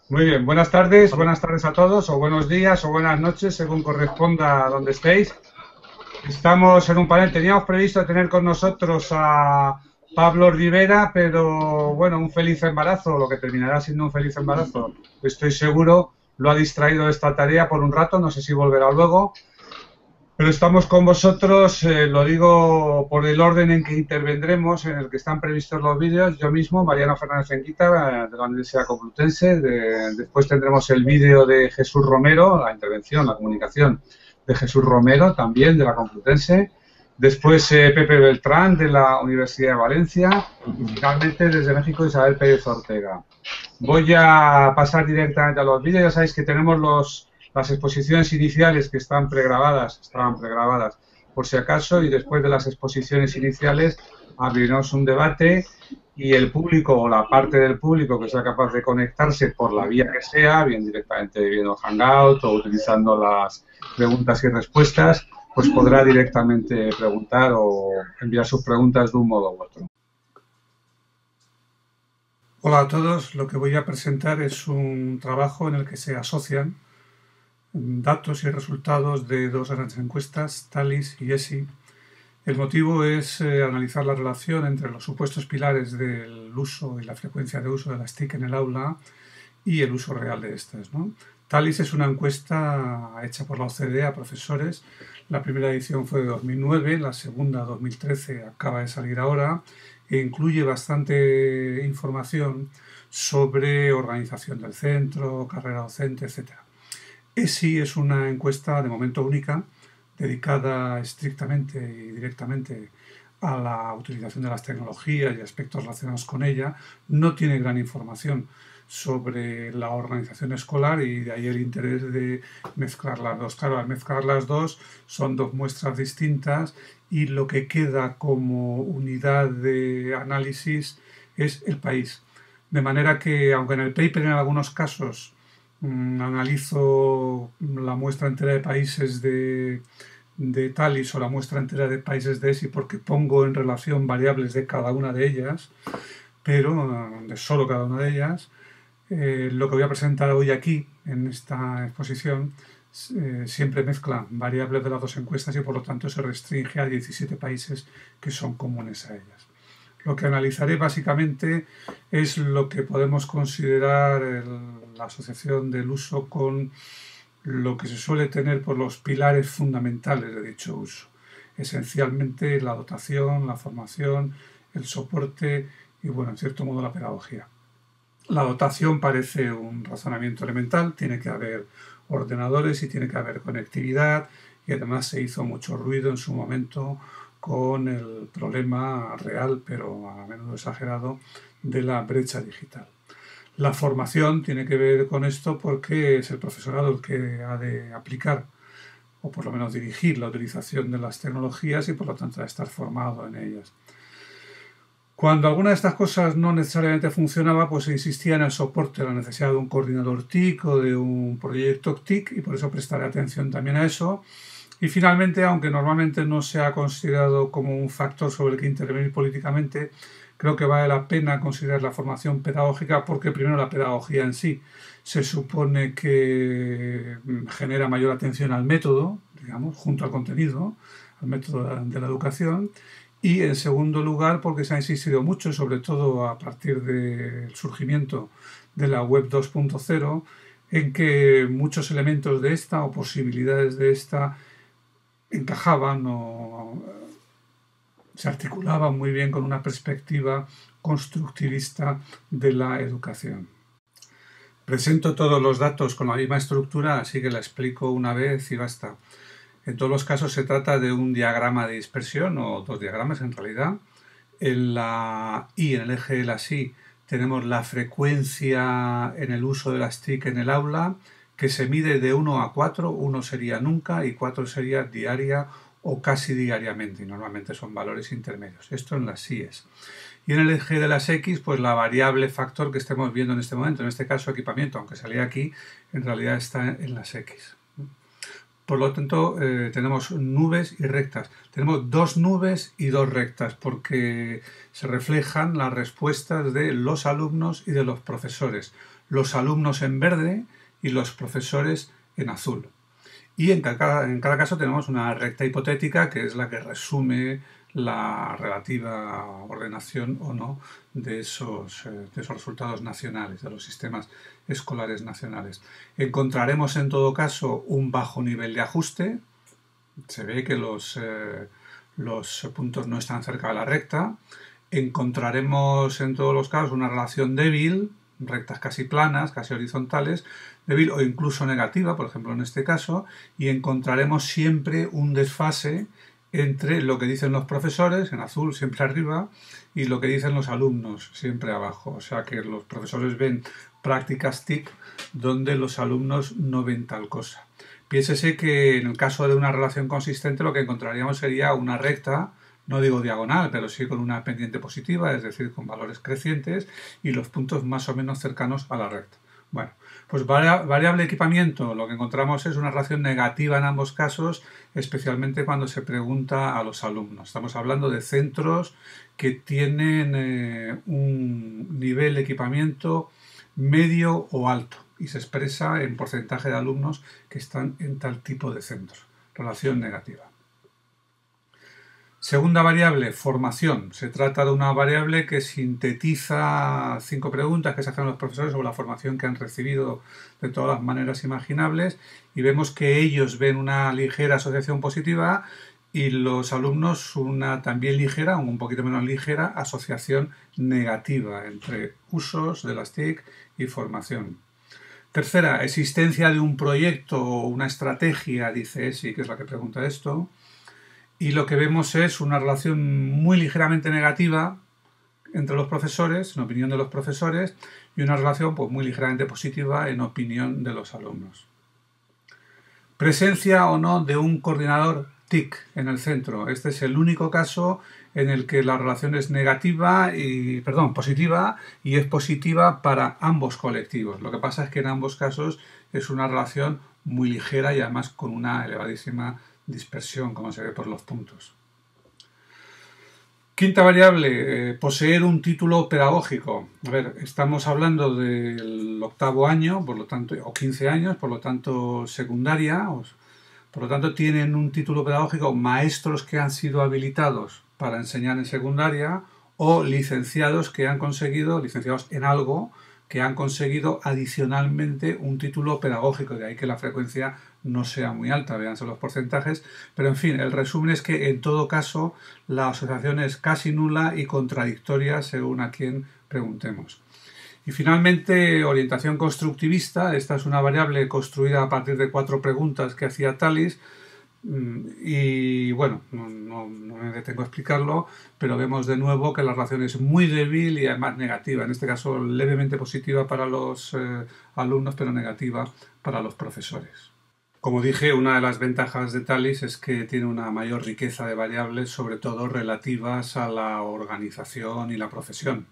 Muy bien, buenas tardes a todos, o buenos días, o buenas noches, según corresponda a donde estéis. Estamos en un panel, teníamos previsto tener con nosotros a Pablo Rivera, pero bueno, un feliz embarazo, lo que terminará siendo un feliz embarazo, estoy seguro, lo ha distraído de esta tarea por un rato, no sé si volverá luego. Pero estamos con vosotros, lo digo por el orden en que intervendremos, en el que están previstos los vídeos. Yo mismo, Mariano Fernández Enquita, de la Universidad Complutense. Después tendremos el vídeo de Jesús Romero, la intervención, la comunicación de Jesús Romero, también de la Complutense. Después Pepe Beltrán, de la Universidad de Valencia. Y finalmente, desde México, Isabel Pérez Ortega. Voy a pasar directamente a los vídeos. Ya sabéis que tenemos las exposiciones iniciales que estaban pregrabadas por si acaso, y después de las exposiciones iniciales abriremos un debate y el público o la parte del público que sea capaz de conectarse por la vía que sea, bien directamente viendo Hangout o utilizando las preguntas y respuestas, pues podrá directamente preguntar o enviar sus preguntas de un modo u otro. Hola a todos, lo que voy a presentar es un trabajo en el que se asocian datos y resultados de dos grandes encuestas, TALIS y ESI. El motivo es analizar la relación entre los supuestos pilares del uso y la frecuencia de uso de las TIC en el aula y el uso real de estas, ¿no? TALIS es una encuesta hecha por la OCDE a profesores. La primera edición fue de 2009, la segunda 2013 acaba de salir ahora, e incluye bastante información sobre organización del centro, carrera docente, etc. ESI es una encuesta de momento única, dedicada estrictamente y directamente a la utilización de las tecnologías y aspectos relacionados con ella. No tiene gran información sobre la organización escolar y de ahí el interés de mezclar las dos. Claro, al mezclar las dos son dos muestras distintas y lo que queda como unidad de análisis es el país. De manera que, aunque en el paper en algunos casos analizo la muestra entera de países de TALIS o la muestra entera de países de ESI porque pongo en relación variables de cada una de ellas, pero de solo cada una de ellas, lo que voy a presentar hoy aquí en esta exposición siempre mezcla variables de las dos encuestas y por lo tanto se restringe a 17 países que son comunes a ellas. Lo que analizaré básicamente es lo que podemos considerar la asociación del uso con lo que se suele tener por los pilares fundamentales de dicho uso. Esencialmente la dotación, la formación, el soporte y, bueno, en cierto modo la pedagogía. La dotación parece un razonamiento elemental, tiene que haber ordenadores y tiene que haber conectividad, y además se hizo mucho ruido en su momento con el problema real, pero a menudo exagerado, de la brecha digital. La formación tiene que ver con esto porque es el profesorado el que ha de aplicar o por lo menos dirigir la utilización de las tecnologías y por lo tanto ha de estar formado en ellas. Cuando alguna de estas cosas no necesariamente funcionaba, pues se insistía en el soporte, la necesidad de un coordinador TIC o de un proyecto TIC, y por eso prestaré atención también a eso. Y finalmente, aunque normalmente no se ha considerado como un factor sobre el que intervenir políticamente, creo que vale la pena considerar la formación pedagógica porque primero la pedagogía en sí se supone que genera mayor atención al método, digamos, junto al contenido, al método de la educación, y en segundo lugar porque se ha insistido mucho, sobre todo a partir del surgimiento de la web 2.0, en que muchos elementos de esta o posibilidades de esta encajaban o se articulaban muy bien con una perspectiva constructivista de la educación. Presento todos los datos con la misma estructura, así que la explico una vez y basta. En todos los casos se trata de un diagrama de dispersión, o dos diagramas en realidad. En la Y, en el eje de las Y, tenemos la frecuencia en el uso de las TIC en el aula, que se mide de 1 a 4, 1 sería nunca y 4 sería diaria o casi diariamente, y normalmente son valores intermedios. Esto en las Y's. Y en el eje de las X, pues la variable factor que estemos viendo en este momento, en este caso equipamiento, aunque salía aquí, en realidad está en las X. Por lo tanto, tenemos nubes y rectas. Tenemos dos nubes y dos rectas porque se reflejan las respuestas de los alumnos y de los profesores. los alumnos en verde y los profesores en azul. Y en cada caso tenemos una recta hipotética que es la que resume la relativa ordenación o no de esos resultados nacionales, de los sistemas escolares nacionales. Encontraremos en todo caso un bajo nivel de ajuste. Se ve que los puntos no están cerca de la recta. Encontraremos en todos los casos una relación débil, rectas casi planas, casi horizontales, débil o incluso negativa, por ejemplo en este caso, y encontraremos siempre un desfase entre lo que dicen los profesores, en azul siempre arriba, y lo que dicen los alumnos siempre abajo. O sea que los profesores ven prácticas TIC donde los alumnos no ven tal cosa. Piénsese que en el caso de una relación consistente lo que encontraríamos sería una recta, no digo diagonal, pero sí con una pendiente positiva, es decir, con valores crecientes y los puntos más o menos cercanos a la recta. Bueno, pues variable equipamiento, lo que encontramos es una relación negativa en ambos casos, especialmente cuando se pregunta a los alumnos. Estamos hablando de centros que tienen un nivel de equipamiento medio o alto y se expresa en porcentaje de alumnos que están en tal tipo de centros. Relación negativa. Segunda variable, formación. Se trata de una variable que sintetiza 5 preguntas que se hacen los profesores sobre la formación que han recibido de todas las maneras imaginables y vemos que ellos ven una ligera asociación positiva y los alumnos una también ligera, un poquito menos ligera, asociación negativa entre usos de las TIC y formación. Tercera, existencia de un proyecto o una estrategia, dice ESI, que es la que pregunta esto. Y lo que vemos es una relación muy ligeramente negativa entre los profesores, en opinión de los profesores, y una relación pues, muy ligeramente positiva en opinión de los alumnos. Presencia o no de un coordinador TIC en el centro. Este es el único caso en el que la relación es positiva y es positiva para ambos colectivos. Lo que pasa es que en ambos casos es una relación muy ligera y además con una elevadísima dispersión, como se ve por los puntos. Quinta variable, poseer un título pedagógico. A ver, estamos hablando del octavo año, por lo tanto, o 15 años, por lo tanto, secundaria. Por lo tanto, tienen un título pedagógico maestros que han sido habilitados para enseñar en secundaria o licenciados que han conseguido, licenciados en algo, que han conseguido adicionalmente un título pedagógico, de ahí que la frecuencia no sea muy alta, véanse los porcentajes, pero en fin, el resumen es que en todo caso la asociación es casi nula y contradictoria según a quien preguntemos. Y finalmente, orientación constructivista, esta es una variable construida a partir de 4 preguntas que hacía Tallis, y bueno, no me detengo a explicarlo, pero vemos de nuevo que la relación es muy débil y además negativa, en este caso levemente positiva para los alumnos, pero negativa para los profesores. Como dije, una de las ventajas de Tallis es que tiene una mayor riqueza de variables, sobre todo relativas a la organización y la profesión.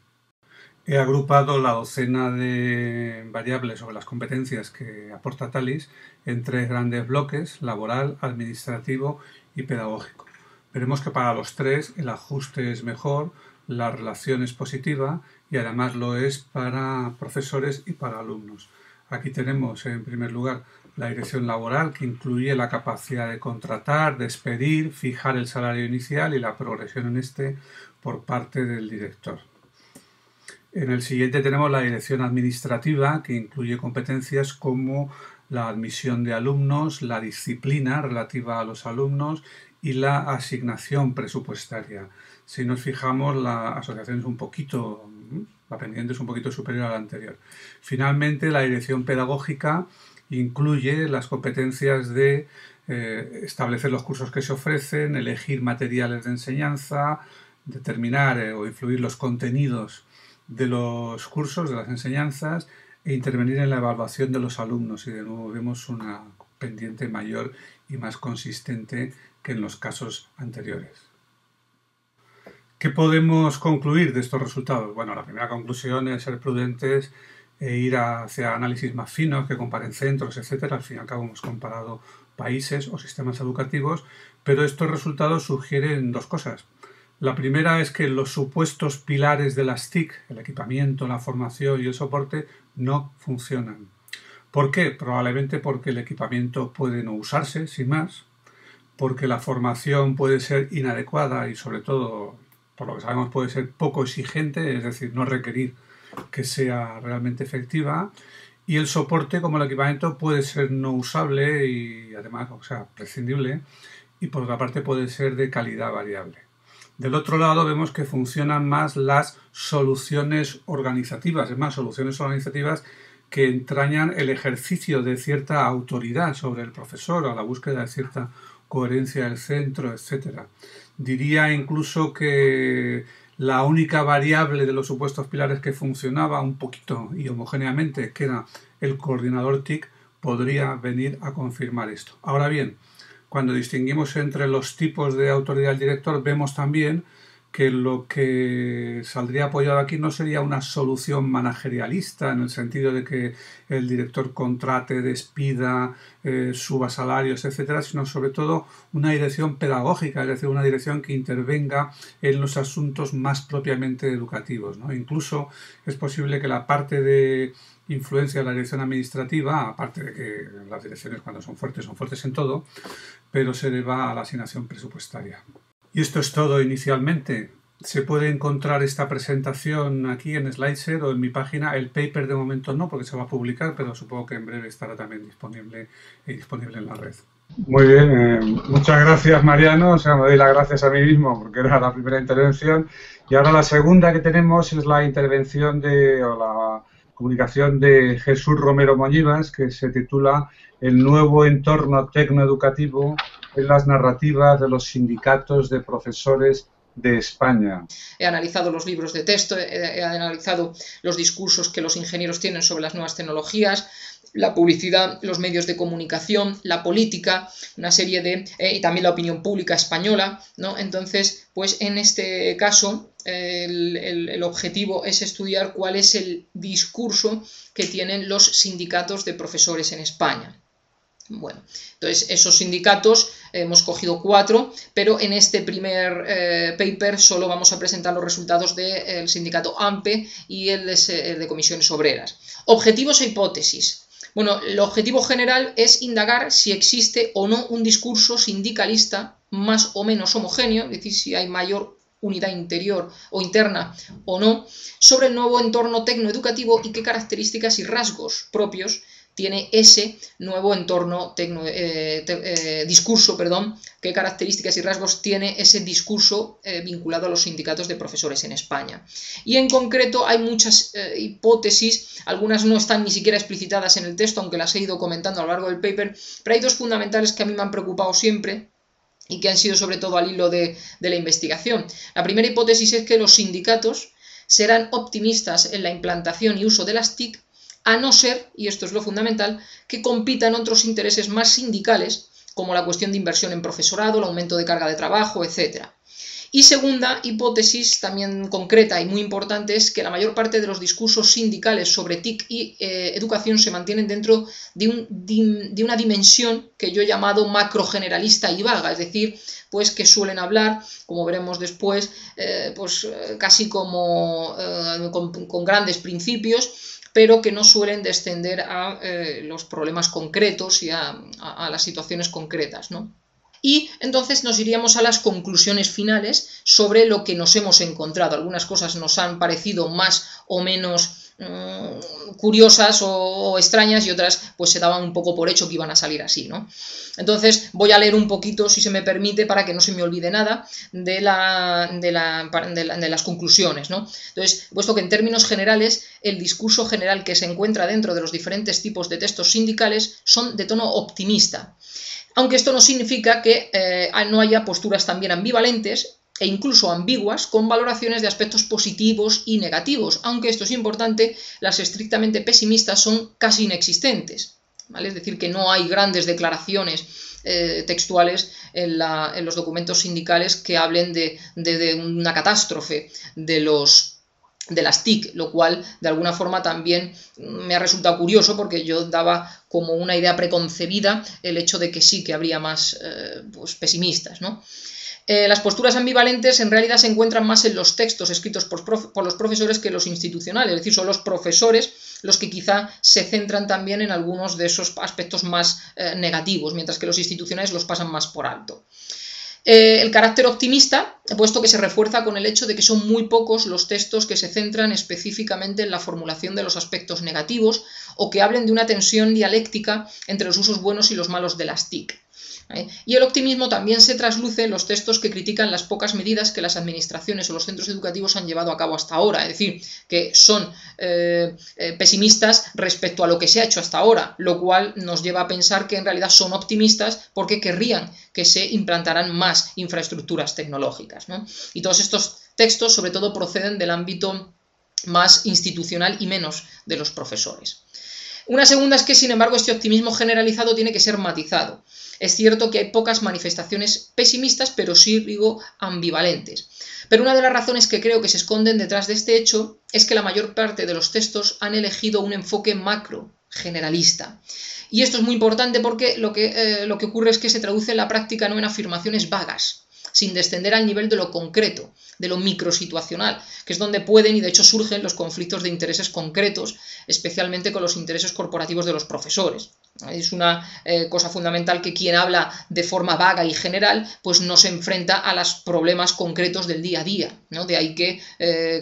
He agrupado la docena de variables sobre las competencias que aporta Tallis en 3 grandes bloques: laboral, administrativo y pedagógico. Veremos que para los 3 el ajuste es mejor, la relación es positiva y además lo es para profesores y para alumnos. Aquí tenemos en primer lugar la dirección laboral, que incluye la capacidad de contratar, despedir, fijar el salario inicial y la progresión en este por parte del director. En el siguiente tenemos la dirección administrativa, que incluye competencias como la admisión de alumnos, la disciplina relativa a los alumnos y la asignación presupuestaria. Si nos fijamos, la asociación es la pendiente es un poquito superior a la anterior. Finalmente, la dirección pedagógica incluye las competencias de establecer los cursos que se ofrecen, elegir materiales de enseñanza, determinar o influir los contenidos de los cursos, de las enseñanzas, e intervenir en la evaluación de los alumnos, y de nuevo vemos una pendiente mayor y más consistente que en los casos anteriores. ¿Qué podemos concluir de estos resultados? Bueno, la primera conclusión es ser prudentes e ir hacia análisis más finos que comparen centros, etcétera. Al fin y al cabo hemos comparado países o sistemas educativos, pero estos resultados sugieren 2 cosas. La primera es que los supuestos pilares de las TIC, el equipamiento, la formación y el soporte, no funcionan. ¿Por qué? Probablemente porque el equipamiento puede no usarse, sin más, porque la formación puede ser inadecuada y sobre todo, por lo que sabemos, puede ser poco exigente, es decir, no requerir que sea realmente efectiva, y el soporte como el equipamiento puede ser no usable y además, o sea, prescindible, y por otra parte puede ser de calidad variable. Del otro lado vemos que funcionan más las soluciones organizativas, es más, soluciones organizativas que entrañan el ejercicio de cierta autoridad sobre el profesor o la búsqueda de cierta coherencia del centro, etc. Diría incluso que la única variable de los supuestos pilares que funcionaba un poquito y homogéneamente, que era el coordinador TIC, podría venir a confirmar esto. Ahora bien, cuando distinguimos entre los tipos de autoridad del director, vemos también que lo que saldría apoyado aquí no sería una solución managerialista en el sentido de que el director contrate, despida, suba salarios, etcétera, sino sobre todo una dirección pedagógica, es decir, una dirección que intervenga en los asuntos más propiamente educativos, ¿no? Incluso es posible que la parte de influencia de la dirección administrativa, aparte de que las direcciones cuando son fuertes en todo, pero se deba a la asignación presupuestaria. Y esto es todo inicialmente. Se puede encontrar esta presentación aquí en SlideShare o en mi página. El paper de momento no, porque se va a publicar, pero supongo que en breve estará también disponible en la red. Muy bien, muchas gracias, Mariano. O sea, me doy las gracias a mí mismo porque era la primera intervención. Y ahora la segunda que tenemos es la intervención o la comunicación de Jesús Romero Moñivas, que se titula El nuevo entorno tecnoeducativo en las narrativas de los sindicatos de profesores de España. He analizado los libros de texto, he analizado los discursos que los ingenieros tienen sobre las nuevas tecnologías, la publicidad, los medios de comunicación, la política, una serie de... y también la opinión pública española, ¿no? Entonces, pues en este caso, el objetivo es estudiar cuál es el discurso que tienen los sindicatos de profesores en España. Bueno, entonces esos sindicatos hemos cogido 4, pero en este primer paper solo vamos a presentar los resultados del sindicato AMPE y el de comisiones obreras. Objetivos e hipótesis. Bueno, el objetivo general es indagar si existe o no un discurso sindicalista más o menos homogéneo, es decir, si hay mayor unidad interior o interna o no, sobre el nuevo entorno tecnoeducativo y qué características y rasgos propios tiene ese nuevo entorno discurso, qué características y rasgos tiene ese discurso vinculado a los sindicatos de profesores en España. Y en concreto hay muchas hipótesis, algunas no están ni siquiera explicitadas en el texto, aunque las he ido comentando a lo largo del paper, pero hay 2 fundamentales que a mí me han preocupado siempre y que han sido sobre todo al hilo de la investigación. La primera hipótesis es que los sindicatos serán optimistas en la implantación y uso de las TIC, a no ser, y esto es lo fundamental, que compitan otros intereses más sindicales, como la cuestión de inversión en profesorado, el aumento de carga de trabajo, etc. Y segunda hipótesis, también concreta y muy importante, es que la mayor parte de los discursos sindicales sobre TIC y educación se mantienen dentro de una dimensión que yo he llamado macrogeneralista y vaga, es decir, pues que suelen hablar, como veremos después, casi como con grandes principios, pero que no suelen descender a los problemas concretos y a las situaciones concretas, ¿no? Y entonces nos iríamos a las conclusiones finales sobre lo que nos hemos encontrado. Algunas cosas nos han parecido más o menos curiosas o extrañas y otras pues se daban un poco por hecho que iban a salir así, ¿no? Entonces voy a leer un poquito, si se me permite, para que no se me olvide nada de las conclusiones, ¿no? Entonces, puesto que en términos generales el discurso general que se encuentra dentro de los diferentes tipos de textos sindicales son de tono optimista, aunque esto no significa que no haya posturas también ambivalentes e incluso ambiguas, con valoraciones de aspectos positivos y negativos, aunque esto es importante, las estrictamente pesimistas son casi inexistentes, ¿vale? Es decir, que no hay grandes declaraciones textuales en los documentos sindicales que hablen de una catástrofe de las TIC, lo cual de alguna forma también me ha resultado curioso porque yo daba como una idea preconcebida el hecho de que sí que habría más pesimistas, ¿no? Las posturas ambivalentes en realidad se encuentran más en los textos escritos por los profesores que los institucionales, es decir, son los profesores los que quizá se centran también en algunos de esos aspectos más negativos, mientras que los institucionales los pasan más por alto. El carácter optimista, puesto que se refuerza con el hecho de que son muy pocos los textos que se centran específicamente en la formulación de los aspectos negativos o que hablen de una tensión dialéctica entre los usos buenos y los malos de las TIC. Y el optimismo también se trasluce en los textos que critican las pocas medidas que las administraciones o los centros educativos han llevado a cabo hasta ahora, es decir, que son pesimistas respecto a lo que se ha hecho hasta ahora, lo cual nos lleva a pensar que en realidad son optimistas porque querrían que se implantaran más infraestructuras tecnológicas, ¿no? Y todos estos textos sobre todo proceden del ámbito más institucional y menos de los profesores. Una segunda es que, sin embargo, este optimismo generalizado tiene que ser matizado. Es cierto que hay pocas manifestaciones pesimistas, pero sí, digo, ambivalentes. Pero una de las razones que creo que se esconden detrás de este hecho es que la mayor parte de los textos han elegido un enfoque macro, generalista. Y esto es muy importante porque lo que ocurre es que se traduce en la práctica no en afirmaciones vagas, sin descender al nivel de lo concreto, de lo microsituacional, que es donde pueden y de hecho surgen los conflictos de intereses concretos, especialmente con los intereses corporativos de los profesores. Es una cosa fundamental que quien habla de forma vaga y general pues no se enfrenta a los problemas concretos del día a día, ¿no? De ahí que,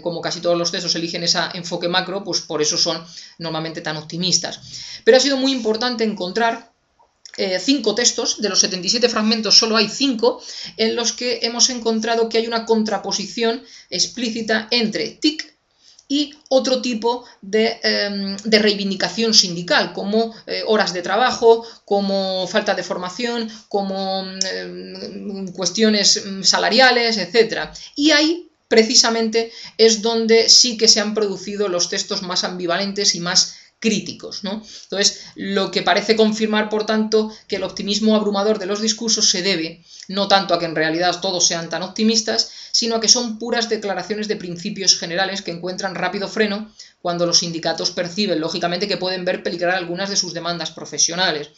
como casi todos los textos eligen ese enfoque macro, pues por eso son normalmente tan optimistas. Pero ha sido muy importante encontrar 5 textos, de los 77 fragmentos solo hay 5, en los que hemos encontrado que hay una contraposición explícita entre TIC y otro tipo de reivindicación sindical, como horas de trabajo, como falta de formación, como cuestiones salariales, etc. Y ahí, precisamente, es donde sí que se han producido los textos más ambivalentes y más críticos, ¿no? Entonces, lo que parece confirmar, por tanto, que el optimismo abrumador de los discursos se debe no tanto a que en realidad todos sean tan optimistas, sino a que son puras declaraciones de principios generales que encuentran rápido freno cuando los sindicatos perciben, lógicamente, que pueden ver peligrar algunas de sus demandas profesionales.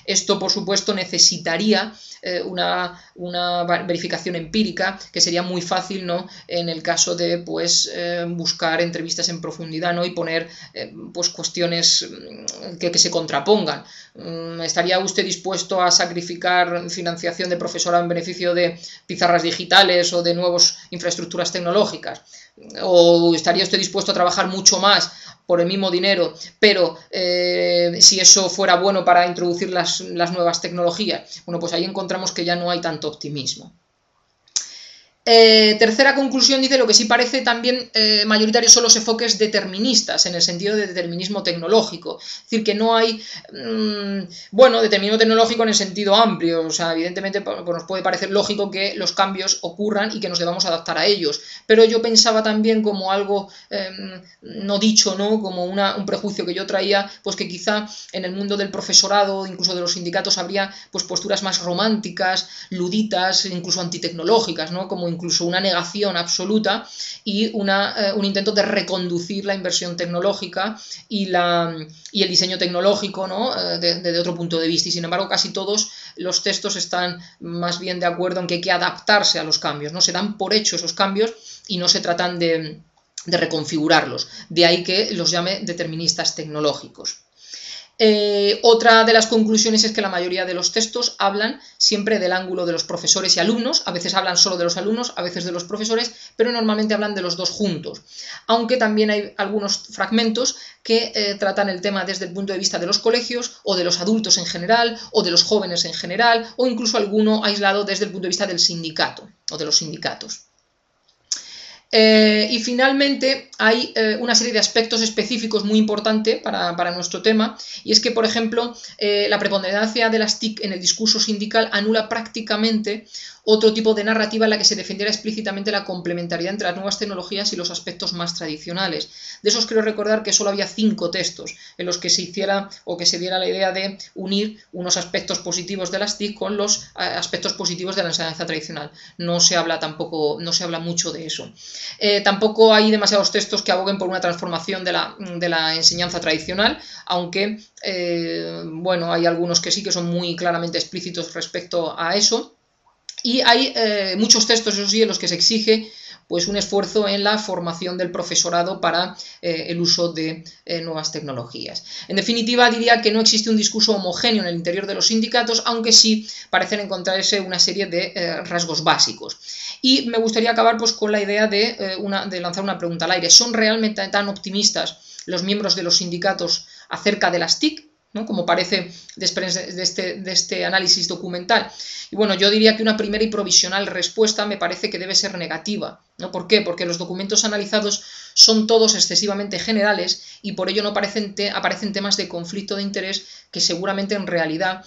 Esto, por supuesto, necesitaría una verificación empírica, que sería muy fácil, ¿no?, en el caso de pues, buscar entrevistas en profundidad, ¿no?, y poner pues, cuestiones que se contrapongan. ¿Estaría usted dispuesto a sacrificar financiación de profesorado en beneficio de pizarras digitales o de nuevas infraestructuras tecnológicas? ¿O estaría usted dispuesto a trabajar mucho más por el mismo dinero, pero si eso fuera bueno para introducir las nuevas tecnologías? Bueno, pues ahí encontramos que ya no hay tanto optimismo. Tercera conclusión, dice, lo que sí parece también mayoritario son los enfoques deterministas, en el sentido de determinismo tecnológico. Es decir, que no hay, bueno, determinismo tecnológico en el sentido amplio. O sea, evidentemente pues nos puede parecer lógico que los cambios ocurran y que nos debamos adaptar a ellos. Pero yo pensaba también como algo no dicho, ¿no?, como un prejuicio que yo traía, pues que quizá en el mundo del profesorado, incluso de los sindicatos, habría pues posturas más románticas, luditas, incluso antitecnológicas, ¿no?, como incluso una negación absoluta y un intento de reconducir la inversión tecnológica y el diseño tecnológico, ¿no?, de otro punto de vista. Y sin embargo, casi todos los textos están más bien de acuerdo en que hay que adaptarse a los cambios, ¿no? Se dan por hecho esos cambios y no se tratan de reconfigurarlos. De ahí que los llame deterministas tecnológicos. Otra de las conclusiones es que la mayoría de los textos hablan siempre del ángulo de los profesores y alumnos, a veces hablan solo de los alumnos, a veces de los profesores, pero normalmente hablan de los dos juntos, aunque también hay algunos fragmentos que tratan el tema desde el punto de vista de los colegios o de los adultos en general o de los jóvenes en general o incluso alguno aislado desde el punto de vista del sindicato o de los sindicatos. Y finalmente hay una serie de aspectos específicos muy importantes para nuestro tema, y es que, por ejemplo, la preponderancia de las TIC en el discurso sindical anula prácticamente otro tipo de narrativa en la que se defendiera explícitamente la complementariedad entre las nuevas tecnologías y los aspectos más tradicionales. De esos creo recordar que solo había 5 textos en los que se hiciera o que se diera la idea de unir unos aspectos positivos de las TIC con los aspectos positivos de la enseñanza tradicional. No se habla mucho de eso. Tampoco hay demasiados textos que aboguen por una transformación de la enseñanza tradicional, aunque bueno, hay algunos que sí que son muy claramente explícitos respecto a eso. Y hay muchos textos, eso sí, en los que se exige pues un esfuerzo en la formación del profesorado para el uso de nuevas tecnologías. En definitiva, diría que no existe un discurso homogéneo en el interior de los sindicatos, aunque sí parecen encontrarse una serie de rasgos básicos. Y me gustaría acabar pues, con la idea de lanzar una pregunta al aire. ¿Son realmente tan optimistas los miembros de los sindicatos acerca de las TIC, ¿no? Como parece de este análisis documental? Y bueno, yo diría que una primera y provisional respuesta me parece que debe ser negativa, ¿no? ¿Por qué? Porque los documentos analizados son todos excesivamente generales y por ello no aparecen temas de conflicto de interés que seguramente en realidad,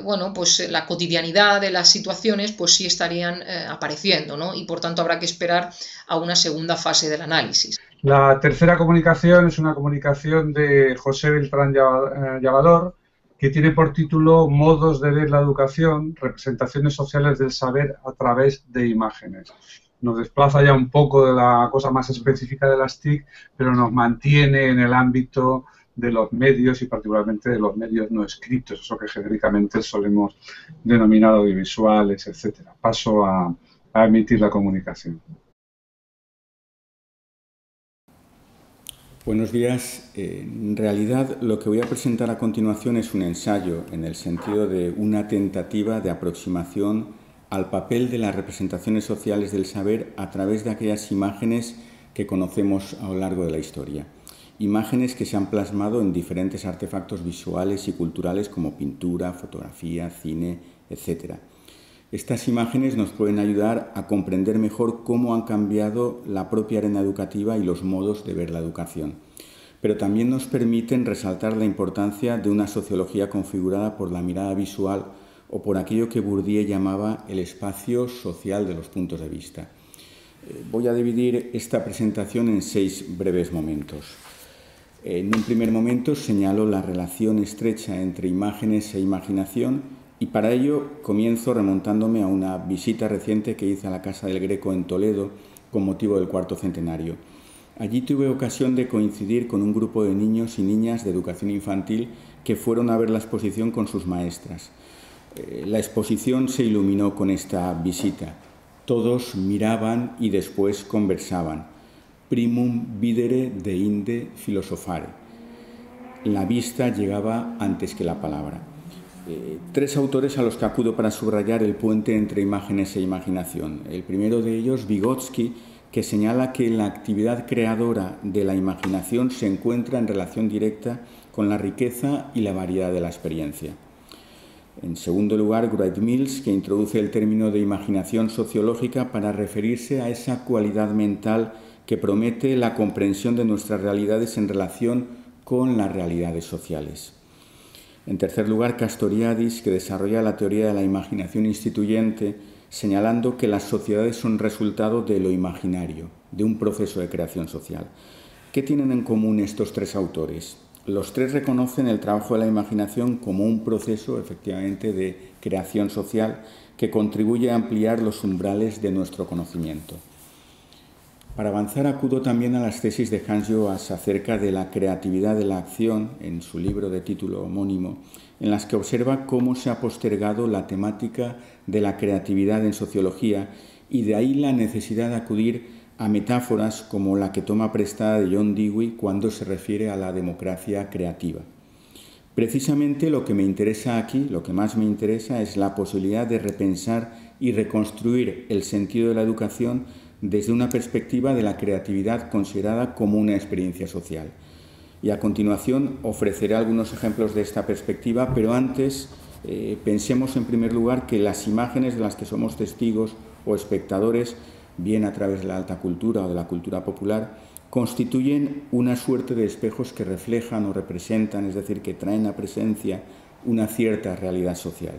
bueno, pues la cotidianidad de las situaciones pues sí estarían apareciendo, ¿no? Y por tanto habrá que esperar a una segunda fase del análisis. La tercera comunicación es una comunicación de José Beltrán Llavador, que tiene por título Modos de ver la educación, representaciones sociales del saber a través de imágenes. Nos desplaza ya un poco de la cosa más específica de las TIC, pero nos mantiene en el ámbito de los medios y particularmente de los medios no escritos, eso que genéricamente solemos denominar audiovisuales, etcétera. Paso a emitir la comunicación. Buenos días. En realidad, lo que voy a presentar a continuación es un ensayo en el sentido de una tentativa de aproximación al papel de las representaciones sociales del saber a través de aquellas imágenes que conocemos a lo largo de la historia. Imágenes que se han plasmado en diferentes artefactos visuales y culturales como pintura, fotografía, cine, etc. Estas imágenes nos pueden ayudar a comprender mejor cómo han cambiado la propia arena educativa y los modos de ver la educación, pero también nos permiten resaltar la importancia de una sociología configurada por la mirada visual o por aquello que Bourdieu llamaba el espacio social de los puntos de vista. Voy a dividir esta presentación en 6 breves momentos. En un primer momento señalo la relación estrecha entre imágenes e imaginación, y para ello comienzo remontándome a una visita reciente que hice a la Casa del Greco en Toledo con motivo del 4º centenario. Allí tuve ocasión de coincidir con un grupo de niños y niñas de educación infantil que fueron a ver la exposición con sus maestras. La exposición se iluminó con esta visita. Todos miraban y después conversaban. Primum videre deinde philosophare. La vista llegaba antes que la palabra. 3 autores a los que acudo para subrayar el puente entre imágenes e imaginación. El primero de ellos, Vygotsky, que señala que la actividad creadora de la imaginación se encuentra en relación directa con la riqueza y la variedad de la experiencia. En segundo lugar, Wright Mills, que introduce el término de imaginación sociológica para referirse a esa cualidad mental que promete la comprensión de nuestras realidades en relación con las realidades sociales. En tercer lugar, Castoriadis, que desarrolla la teoría de la imaginación instituyente, señalando que las sociedades son resultado de lo imaginario, de un proceso de creación social. ¿Qué tienen en común estos 3 autores? Los 3 reconocen el trabajo de la imaginación como un proceso, efectivamente, de creación social que contribuye a ampliar los umbrales de nuestro conocimiento. Para avanzar acudo también a las tesis de Hans Joas acerca de la creatividad de la acción, en su libro de título homónimo, en las que observa cómo se ha postergado la temática de la creatividad en sociología y de ahí la necesidad de acudir a metáforas como la que toma prestada de John Dewey cuando se refiere a la democracia creativa. Precisamente lo que me interesa aquí, lo que más me interesa, es la posibilidad de repensar y reconstruir el sentido de la educación desde una perspectiva de la creatividad considerada como una experiencia social. Y a continuación ofreceré algunos ejemplos de esta perspectiva, pero antes pensemos en primer lugar que las imágenes de las que somos testigos o espectadores, bien a través de la alta cultura o de la cultura popular, constituyen una suerte de espejos que reflejan o representan, es decir, que traen a presencia una cierta realidad social.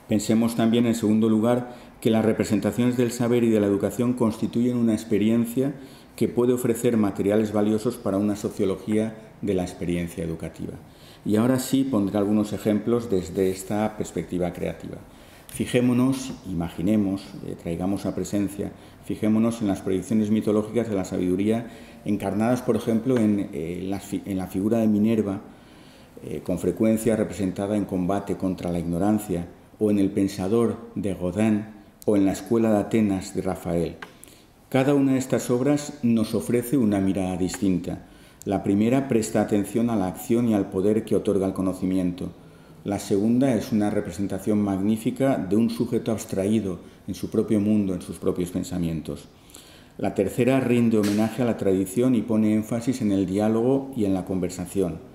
Pensemos también, en segundo lugar, que las representaciones del saber y de la educación constituyen una experiencia que puede ofrecer materiales valiosos para una sociología de la experiencia educativa. Y ahora sí pondré algunos ejemplos desde esta perspectiva creativa. Fijémonos, imaginemos, traigamos a presencia, fijémonos en las proyecciones mitológicas de la sabiduría encarnadas, por ejemplo, en la figura de Minerva, con frecuencia representada en combate contra la ignorancia, o en El pensador de Godin o en La escuela de Atenas de Rafael. Cada una de estas obras nos ofrece una mirada distinta. La primera presta atención a la acción y al poder que otorga el conocimiento. La segunda es una representación magnífica de un sujeto abstraído en su propio mundo, en sus propios pensamientos. La tercera rinde homenaje a la tradición y pone énfasis en el diálogo y en la conversación.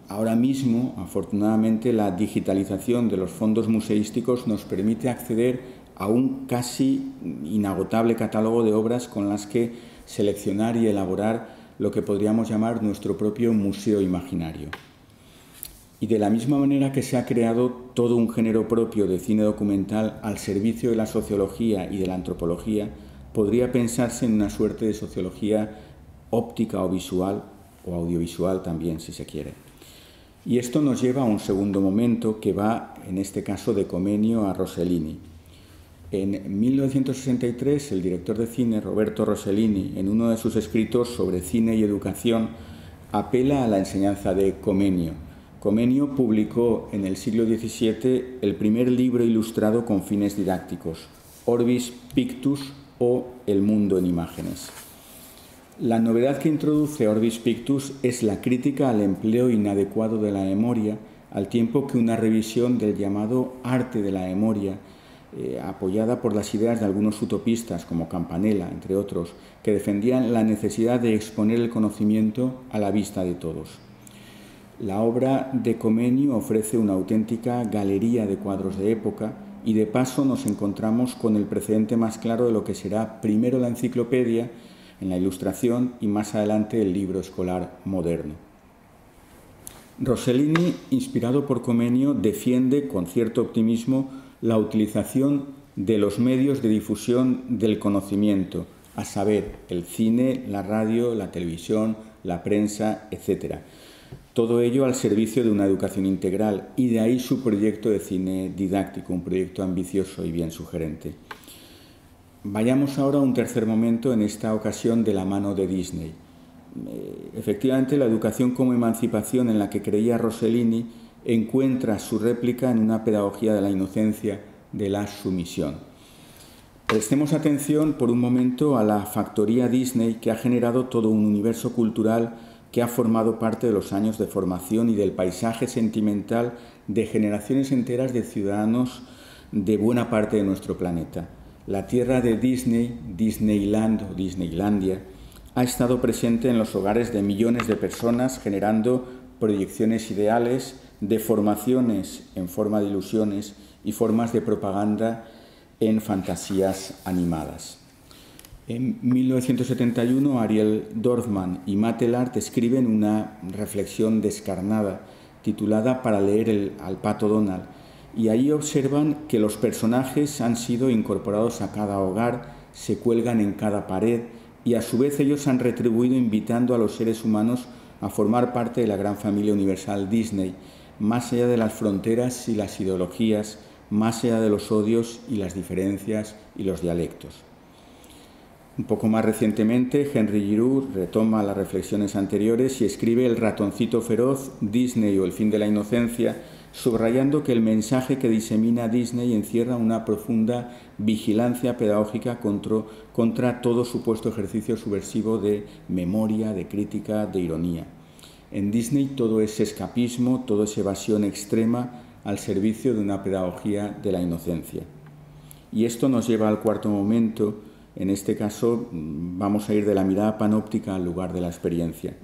Ahora mismo, afortunadamente, la digitalización de los fondos museísticos nos permite acceder a un casi inagotable catálogo de obras con las que seleccionar y elaborar lo que podríamos llamar nuestro propio museo imaginario. Y de la misma manera que se ha creado todo un género propio de cine documental al servicio de la sociología y de la antropología, podría pensarse en una suerte de sociología óptica o visual, o audiovisual también, si se quiere. Y esto nos lleva a un segundo momento que va, en este caso, de Comenio a Rossellini. En 1963, el director de cine, Roberto Rossellini, en uno de sus escritos sobre cine y educación, apela a la enseñanza de Comenio. Comenio publicó en el siglo XVII el primer libro ilustrado con fines didácticos, Orbis Pictus o El mundo en imágenes. La novedad que introduce Orbis Pictus es la crítica al empleo inadecuado de la memoria, al tiempo que una revisión del llamado arte de la memoria, apoyada por las ideas de algunos utopistas como Campanella, entre otros, que defendían la necesidad de exponer el conocimiento a la vista de todos. La obra de Comenio ofrece una auténtica galería de cuadros de época y de paso nos encontramos con el precedente más claro de lo que será primero la enciclopedia en la Ilustración y más adelante el libro escolar moderno. Rossellini, inspirado por Comenio, defiende con cierto optimismo la utilización de los medios de difusión del conocimiento, a saber, el cine, la radio, la televisión, la prensa, etc. Todo ello al servicio de una educación integral, y de ahí su proyecto de cine didáctico, un proyecto ambicioso y bien sugerente. Vayamos ahora a un tercer momento, en esta ocasión de la mano de Disney. Efectivamente, la educación como emancipación en la que creía Rossellini encuentra su réplica en una pedagogía de la inocencia, de la sumisión. Prestemos atención por un momento a la factoría Disney, que ha generado todo un universo cultural que ha formado parte de los años de formación y del paisaje sentimental de generaciones enteras de ciudadanos de buena parte de nuestro planeta. La tierra de Disney, Disneyland o Disneylandia, ha estado presente en los hogares de millones de personas, generando proyecciones ideales, deformaciones en forma de ilusiones y formas de propaganda en fantasías animadas. En 1971, Ariel Dorfman y Matt Lart escriben una reflexión descarnada titulada Para leer al Pato Donald, y ahí observan que los personajes han sido incorporados a cada hogar, se cuelgan en cada pared y a su vez ellos han retribuido invitando a los seres humanos a formar parte de la gran familia universal Disney, más allá de las fronteras y las ideologías, más allá de los odios y las diferencias y los dialectos. Un poco más recientemente, Henry Giroux retoma las reflexiones anteriores y escribe El ratoncito feroz, Disney o el fin de la inocencia, subrayando que el mensaje que disemina Disney encierra una profunda vigilancia pedagógica contra todo supuesto ejercicio subversivo de memoria, de crítica, de ironía. En Disney todo es escapismo, todo es evasión extrema al servicio de una pedagogía de la inocencia. Y esto nos lleva al cuarto momento. En este caso vamos a ir de la mirada panóptica al lugar de la experiencia.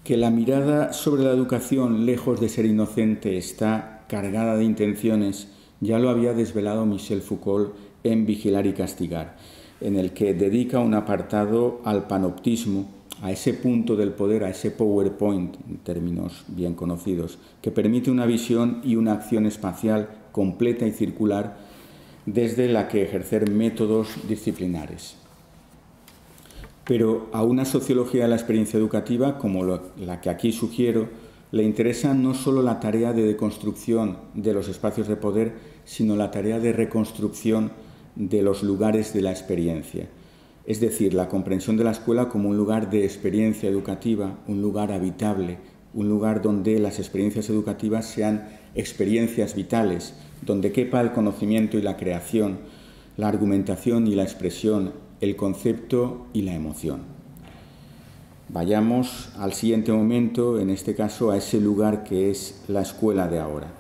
Que la mirada sobre la educación, lejos de ser inocente, está cargada de intenciones, ya lo había desvelado Michel Foucault en Vigilar y castigar, en el que dedica un apartado al panoptismo, a ese punto del poder, a ese PowerPoint, en términos bien conocidos, que permite una visión y una acción espacial completa y circular desde la que ejercer métodos disciplinares. Pero a una sociología de la experiencia educativa, como la que aquí sugiero, le interesa no solo la tarea de deconstrucción de los espacios de poder, sino la tarea de reconstrucción de los lugares de la experiencia. Es decir, la comprensión de la escuela como un lugar de experiencia educativa, un lugar habitable, un lugar donde las experiencias educativas sean experiencias vitales, donde quepa el conocimiento y la creación, la argumentación y la expresión, el concepto y la emoción. Vayamos al siguiente momento, en este caso a ese lugar que es la escuela de ahora.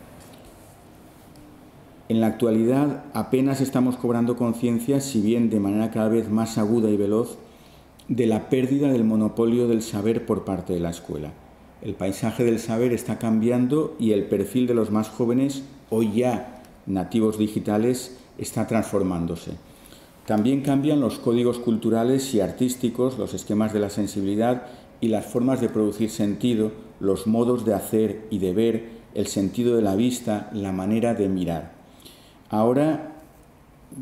En la actualidad apenas estamos cobrando conciencia, si bien de manera cada vez más aguda y veloz, de la pérdida del monopolio del saber por parte de la escuela. El paisaje del saber está cambiando y el perfil de los más jóvenes, hoy ya nativos digitales, está transformándose. También cambian los códigos culturales y artísticos, los esquemas de la sensibilidad y las formas de producir sentido, los modos de hacer y de ver, el sentido de la vista, la manera de mirar. Ahora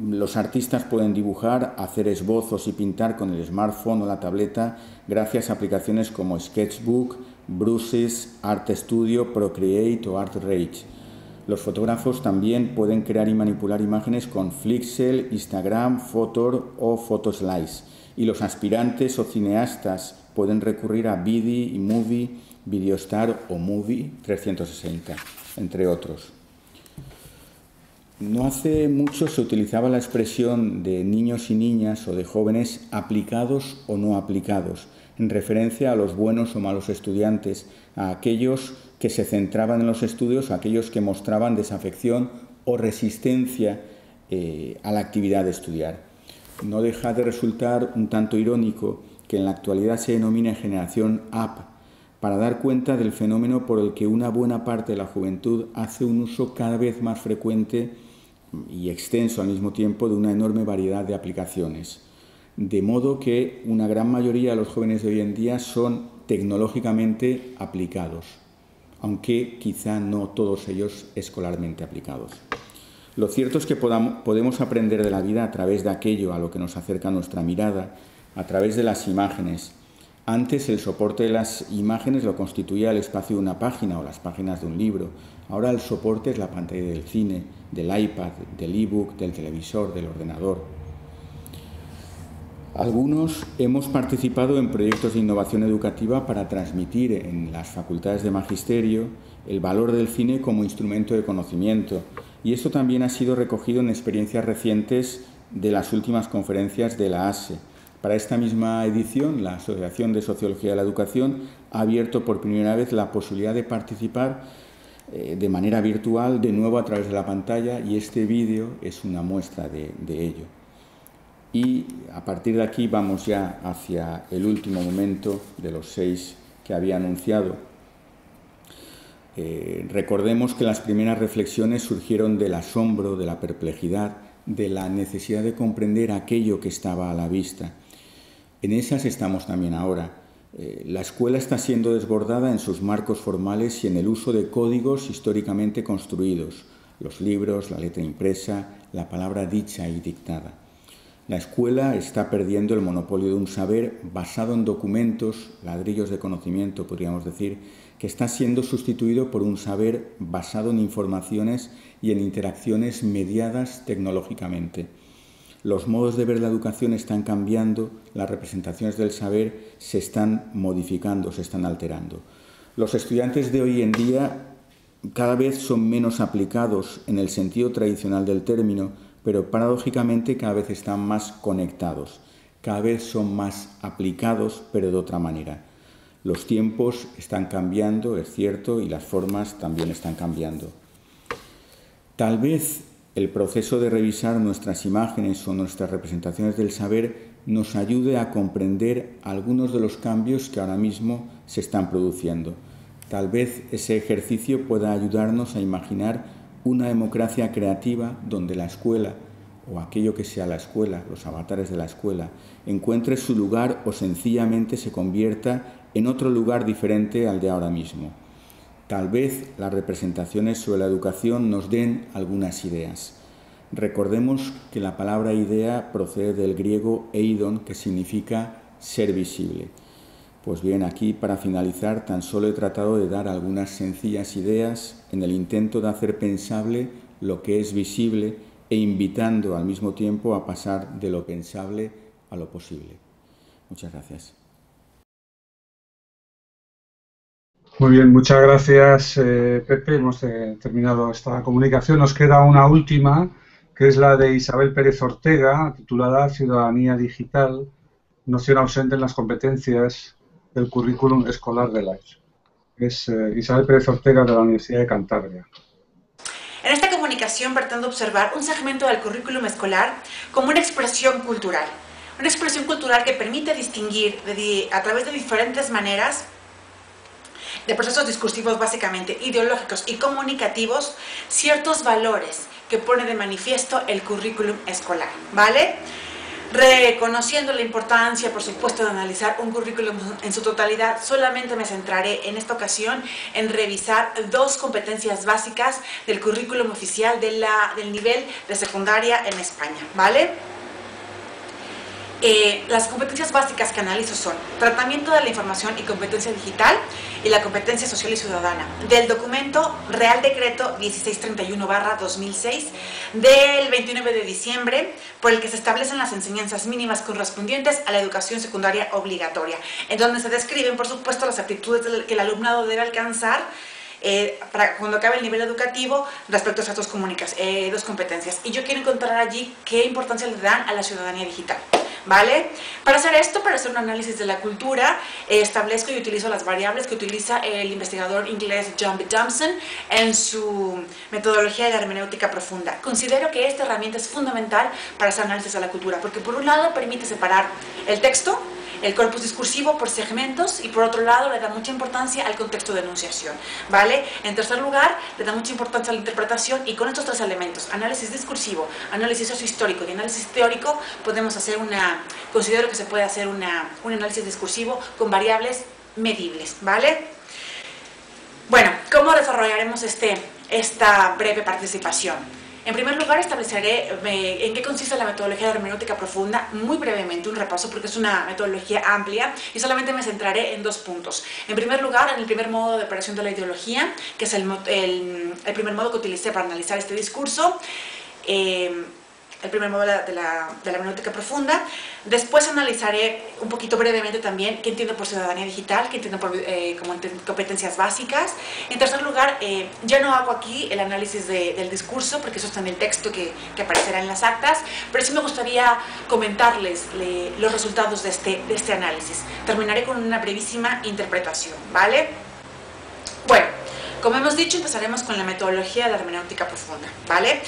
los artistas pueden dibujar, hacer esbozos y pintar con el smartphone o la tableta gracias a aplicaciones como Sketchbook, Brushes, Art Studio, Procreate o ArtRage. Los fotógrafos también pueden crear y manipular imágenes con Flixel, Instagram, Photor o Photoslice. Y los aspirantes o cineastas pueden recurrir a Vidi, Movie, Videostar o Movie 360, entre otros. No hace mucho se utilizaba la expresión de niños y niñas o de jóvenes aplicados o no aplicados, en referencia a los buenos o malos estudiantes, a aquellos que se centraban en los estudios, a aquellos que mostraban desafección o resistencia a la actividad de estudiar. No deja de resultar un tanto irónico que en la actualidad se denomine generación Up, para dar cuenta del fenómeno por el que una buena parte de la juventud hace un uso cada vez más frecuente y extenso al mismo tiempo de una enorme variedad de aplicaciones. De modo que una gran mayoría de los jóvenes de hoy en día son tecnológicamente aplicados, aunque quizá no todos ellos escolarmente aplicados. Lo cierto es que podemos aprender de la vida a través de aquello a lo que nos acerca nuestra mirada, a través de las imágenes. Antes el soporte de las imágenes lo constituía el espacio de una página o las páginas de un libro. Ahora el soporte es la pantalla del cine, del iPad, del ebook, del televisor, del ordenador. Algunos hemos participado en proyectos de innovación educativa para transmitir en las facultades de magisterio el valor del cine como instrumento de conocimiento. Y esto también ha sido recogido en experiencias recientes de las últimas conferencias de la ASE. Para esta misma edición, la Asociación de Sociología de la Educación ha abierto por primera vez la posibilidad de participar de manera virtual, de nuevo a través de la pantalla, y este vídeo es una muestra de ello. Y a partir de aquí vamos ya hacia el último momento de los 6 que había anunciado. Recordemos que las primeras reflexiones surgieron del asombro, de la perplejidad, de la necesidad de comprender aquello que estaba a la vista. En esas estamos también ahora. La escuela está siendo desbordada en sus marcos formales y en el uso de códigos históricamente construidos, los libros, la letra impresa, la palabra dicha y dictada. La escuela está perdiendo el monopolio de un saber basado en documentos, ladrillos de conocimiento, podríamos decir, que está siendo sustituido por un saber basado en informaciones y en interacciones mediadas tecnológicamente. Los modos de ver la educación están cambiando, las representaciones del saber se están modificando, se están alterando. Los estudiantes de hoy en día cada vez son menos aplicados en el sentido tradicional del término, pero paradójicamente cada vez están más conectados, cada vez son más aplicados, pero de otra manera. Los tiempos están cambiando, es cierto, y las formas también están cambiando. Tal vez el proceso de revisar nuestras imágenes o nuestras representaciones del saber nos ayude a comprender algunos de los cambios que ahora mismo se están produciendo. Tal vez ese ejercicio pueda ayudarnos a imaginar una democracia creativa donde la escuela, o aquello que sea la escuela, los avatares de la escuela, encuentre su lugar o sencillamente se convierta en otro lugar diferente al de ahora mismo. Tal vez las representaciones sobre la educación nos den algunas ideas. Recordemos que la palabra idea procede del griego eidon, que significa ser visible. Pues bien, aquí para finalizar tan solo he tratado de dar algunas sencillas ideas en el intento de hacer pensable lo que es visible e invitando al mismo tiempo a pasar de lo pensable a lo posible. Muchas gracias. Muy bien, muchas gracias, Pepe. Hemos terminado esta comunicación. Nos queda una última, que es la de Isabel Pérez Ortega, titulada Ciudadanía Digital, noción ausente en las competencias del currículum escolar de la ESO. Es Isabel Pérez Ortega, de la Universidad de Cantabria. En esta comunicación pretendo observar un segmento del currículum escolar como una expresión cultural que permite distinguir a través de diferentes maneras de procesos discursivos básicamente ideológicos y comunicativos ciertos valores que pone de manifiesto el currículum escolar, ¿vale? Reconociendo la importancia, por supuesto, de analizar un currículum en su totalidad, solamente me centraré en esta ocasión en revisar 2 competencias básicas del currículum oficial del nivel de secundaria en España, ¿vale? Las competencias básicas que analizo son tratamiento de la información y competencia digital y la competencia social y ciudadana del documento Real Decreto 1631/2006 del 29 de diciembre por el que se establecen las enseñanzas mínimas correspondientes a la educación secundaria obligatoria, en donde se describen, por supuesto, las aptitudes que el alumnado debe alcanzar para cuando acabe el nivel educativo respecto a esas 2 competencias. Y yo quiero encontrar allí qué importancia le dan a la ciudadanía digital, ¿vale? Para hacer esto, para hacer un análisis de la cultura, establezco y utilizo las variables que utiliza el investigador inglés John B. Thompson en su metodología de la hermenéutica profunda. Considero que esta herramienta es fundamental para hacer análisis de la cultura, porque por un lado permite separar el texto, el corpus discursivo por segmentos, y por otro lado le da mucha importancia al contexto de enunciación, ¿vale? En tercer lugar, le da mucha importancia a la interpretación, y con estos 3 elementos, análisis discursivo, análisis sociohistórico y análisis teórico, podemos hacer considero que se puede hacer un análisis discursivo con variables medibles, ¿vale? Bueno, ¿cómo desarrollaremos esta breve participación? En primer lugar, estableceré en qué consiste la metodología de hermenéutica profunda, muy brevemente, un repaso, porque es una metodología amplia, y solamente me centraré en 2 puntos. En primer lugar, en el primer modo de operación de la ideología, que es el primer modo que utilicé para analizar este discurso, el primer modo de la hermenéutica profunda. Después analizaré un poquito brevemente también qué entiendo por ciudadanía digital, qué entiendo por como competencias básicas. En tercer lugar, ya no hago aquí el análisis del discurso, porque eso está en el texto que aparecerá en las actas, pero sí me gustaría comentarles los resultados de este análisis. Terminaré con una brevísima interpretación, ¿vale? Bueno, como hemos dicho, empezaremos con la metodología de la hermenéutica profunda, ¿vale?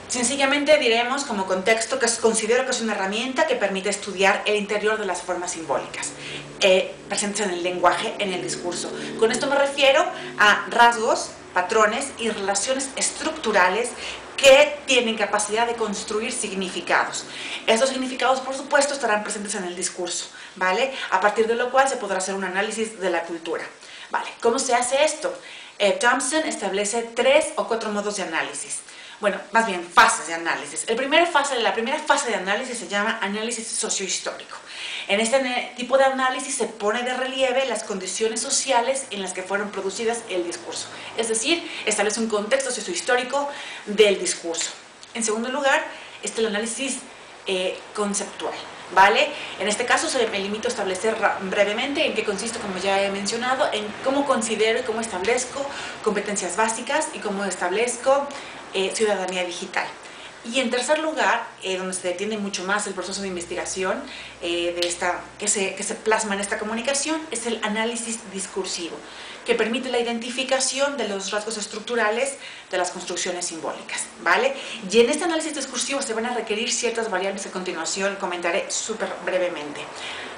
Sencillamente diremos como contexto que considero que es una herramienta que permite estudiar el interior de las formas simbólicas presentes en el lenguaje, en el discurso. Con esto me refiero a rasgos, patrones y relaciones estructurales que tienen capacidad de construir significados. Estos significados, por supuesto, estarán presentes en el discurso, ¿vale? A partir de lo cual se podrá hacer un análisis de la cultura, ¿vale? ¿Cómo se hace esto? Thompson establece 3 o 4 modos de análisis. Bueno, más bien fases de análisis. La primera fase de análisis se llama análisis sociohistórico. En este tipo de análisis se pone de relieve las condiciones sociales en las que fueron producidas el discurso. Es decir, establece un contexto sociohistórico del discurso. En segundo lugar, está el análisis conceptual, ¿vale? En este caso me limito a establecer brevemente en qué consiste, como ya he mencionado, en cómo considero y cómo establezco competencias básicas y cómo establezco ciudadanía digital. Y en tercer lugar, donde se detiene mucho más el proceso de investigación que se plasma en esta comunicación, es el análisis discursivo, que permite la identificación de los rasgos estructurales de las construcciones simbólicas, ¿vale? Y en este análisis discursivo se van a requerir ciertas variables que a continuación comentaré súper brevemente.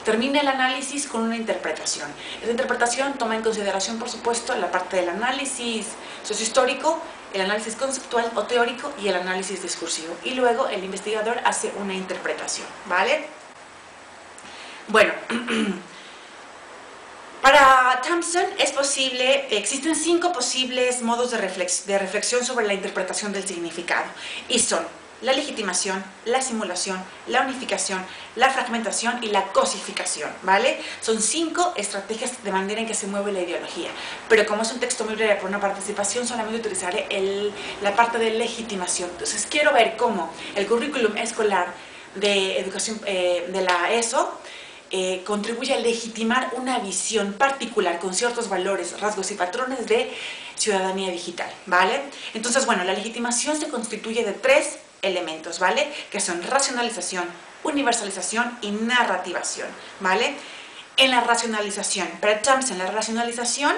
Termina el análisis con una interpretación. Esta interpretación toma en consideración, por supuesto, la parte del análisis sociohistórico, el análisis conceptual o teórico y el análisis discursivo. Y luego el investigador hace una interpretación, ¿vale? Bueno, para Thompson existen 5 posibles modos de reflexión sobre la interpretación del significado, y son la legitimación, la simulación, la unificación, la fragmentación y la cosificación, ¿vale? Son 5 estrategias de manera en que se mueve la ideología, pero como es un texto muy breve por una participación, solamente utilizaré la parte de legitimación. Entonces quiero ver cómo el currículum escolar de educación de la ESO contribuye a legitimar una visión particular con ciertos valores, rasgos y patrones de ciudadanía digital, ¿vale? Entonces, bueno, la legitimación se constituye de 3 elementos, ¿vale? Que son racionalización, universalización y narrativación, ¿vale? En la racionalización, para Chomsky, en la racionalización,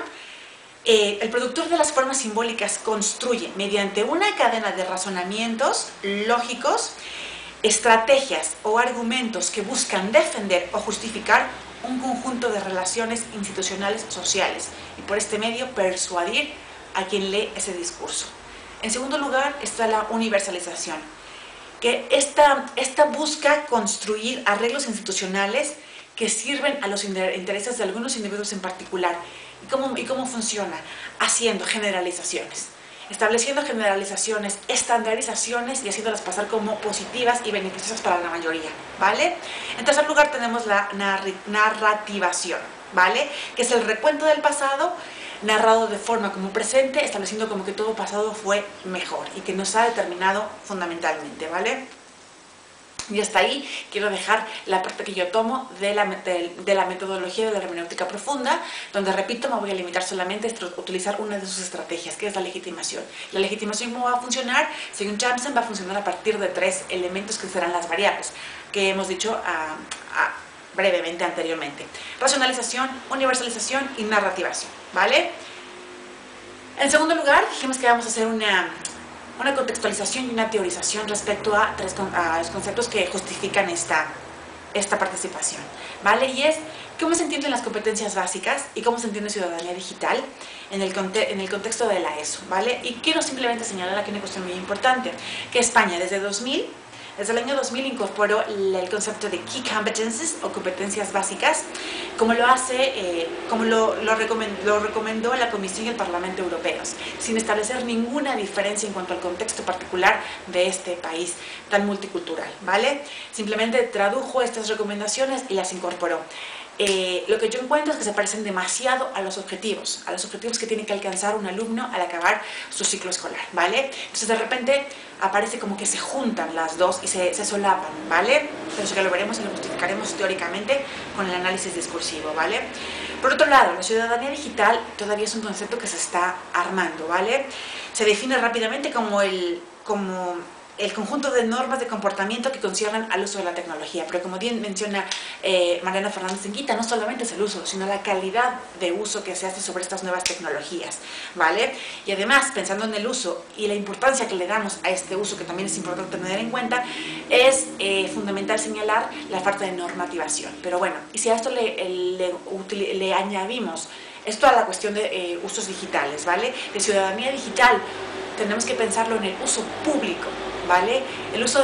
el productor de las formas simbólicas construye mediante una cadena de razonamientos lógicos estrategias o argumentos que buscan defender o justificar un conjunto de relaciones institucionales sociales y por este medio persuadir a quien lee ese discurso. En segundo lugar está la universalización, que esta busca construir arreglos institucionales que sirven a los intereses de algunos individuos en particular. ¿Y cómo funciona? Haciendo generalizaciones, estableciendo generalizaciones, estandarizaciones y haciéndolas pasar como positivas y beneficiosas para la mayoría, ¿vale? En tercer lugar tenemos la narrativación, ¿vale? Que es el recuento del pasado narrado de forma como presente, estableciendo como que todo pasado fue mejor y que nos ha determinado fundamentalmente, ¿vale? Y hasta ahí quiero dejar la parte que yo tomo de la metodología de la hermenéutica profunda, donde, repito, me voy a limitar solamente a utilizar una de sus estrategias, que es la legitimación. La legitimación, ¿cómo va a funcionar? Según Chomsky, va a funcionar a partir de 3 elementos que serán las variables, que hemos dicho brevemente anteriormente. Racionalización, universalización y narrativación, ¿vale? En segundo lugar, dijimos que vamos a hacer una contextualización y una teorización respecto a los conceptos que justifican esta participación, ¿vale? Y es cómo se entienden las competencias básicas y cómo se entiende ciudadanía digital en el contexto de la ESO, ¿vale? Y quiero simplemente señalar aquí una cuestión muy importante, que España desde el año 2000 incorporó el concepto de Key Competencies o competencias básicas, como lo recomendó la Comisión y el Parlamento Europeos, sin establecer ninguna diferencia en cuanto al contexto particular de este país tan multicultural, ¿vale? Simplemente tradujo estas recomendaciones y las incorporó. Lo que yo encuentro es que se parecen demasiado a los objetivos que tiene que alcanzar un alumno al acabar su ciclo escolar, ¿vale? Entonces de repente aparece como que se juntan las dos y se solapan, ¿vale? Pero eso que lo veremos y lo justificaremos teóricamente con el análisis discursivo, ¿vale? Por otro lado, la ciudadanía digital todavía es un concepto que se está armando, ¿vale? Se define rápidamente como el conjunto de normas de comportamiento que conciernen al uso de la tecnología, pero como bien menciona Mariana Fernández Enguita, no solamente es el uso, sino la calidad de uso que se hace sobre estas nuevas tecnologías, ¿vale? Y además, pensando en el uso y la importancia que le damos a este uso, que también es importante tener en cuenta, es fundamental señalar la falta de normativación. Pero bueno, y si a esto le añadimos esto a la cuestión de usos digitales, ¿vale? De ciudadanía digital, tenemos que pensarlo en el uso público, ¿vale? El uso,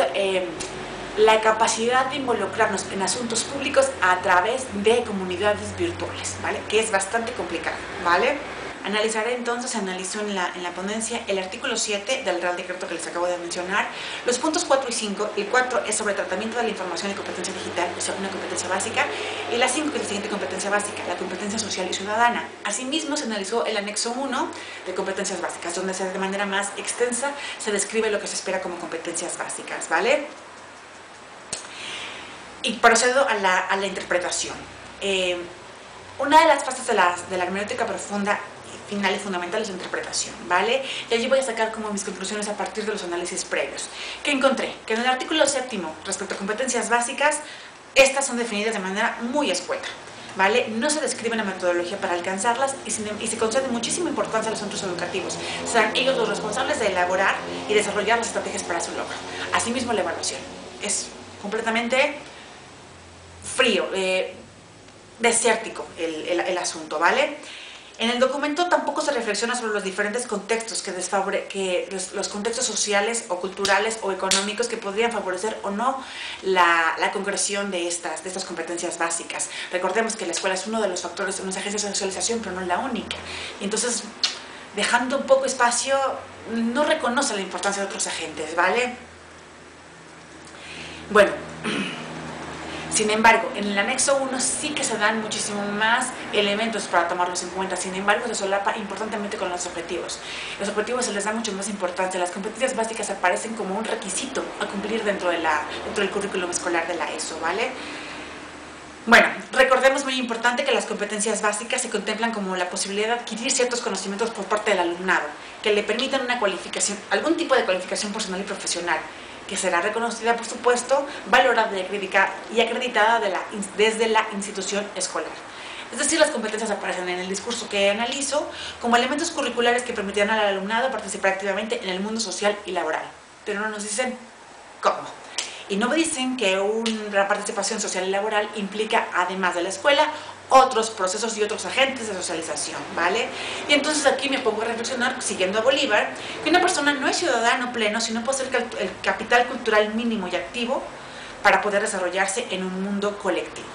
la capacidad de involucrarnos en asuntos públicos a través de comunidades virtuales, ¿vale? Que es bastante complicado, ¿vale? Analizaré entonces, analizó en la ponencia el artículo 7 del Real Decreto que les acabo de mencionar, los puntos 4 y 5. El 4 es sobre tratamiento de la información y competencia digital, es una competencia básica, y la 5 es la siguiente competencia básica, la competencia social y ciudadana. Asimismo, se analizó el anexo 1 de competencias básicas, donde de manera más extensa se describe lo que se espera como competencias básicas, ¿vale? Y procedo a la interpretación. Una de las fases de la hermenéutica profunda final y fundamental es la interpretación, ¿vale? Y allí voy a sacar como mis conclusiones a partir de los análisis previos. ¿Qué encontré? Que en el artículo 7 respecto a competencias básicas, estas son definidas de manera muy escueta, ¿vale? No se describe una metodología para alcanzarlas y se concede muchísima importancia a los centros educativos. Serán ellos los responsables de elaborar y desarrollar las estrategias para su logro. Asimismo, la evaluación es completamente frío, desértico el asunto, ¿vale? En el documento tampoco se reflexiona sobre los diferentes contextos los contextos sociales o culturales o económicos que podrían favorecer o no la concreción de estas competencias básicas. Recordemos que la escuela es uno de los factores de unas agencias de socialización, pero no la única. Y entonces, dejando un poco espacio, no reconoce la importancia de otros agentes, ¿vale? Bueno, sin embargo, en el anexo 1 sí que se dan muchísimo más elementos para tomarlos en cuenta. Sin embargo, se solapa importantemente con los objetivos. Los objetivos se les da mucho más importancia. Las competencias básicas aparecen como un requisito a cumplir dentro del currículum escolar de la ESO, ¿vale? Bueno, recordemos muy importante que las competencias básicas se contemplan como la posibilidad de adquirir ciertos conocimientos por parte del alumnado, que le permitan una cualificación, algún tipo de cualificación personal y profesional, que será reconocida, por supuesto, valorada y acreditada desde la institución escolar. Es decir, las competencias aparecen en el discurso que analizo como elementos curriculares que permitirán al alumnado participar activamente en el mundo social y laboral. Pero no nos dicen cómo. Y no me dicen que una participación social y laboral implica, además de la escuela, otros procesos y otros agentes de socialización, ¿vale? Y entonces aquí me pongo a reflexionar, siguiendo a Bolívar, que una persona no es ciudadano pleno si no posee el capital cultural mínimo y activo para poder desarrollarse en un mundo colectivo.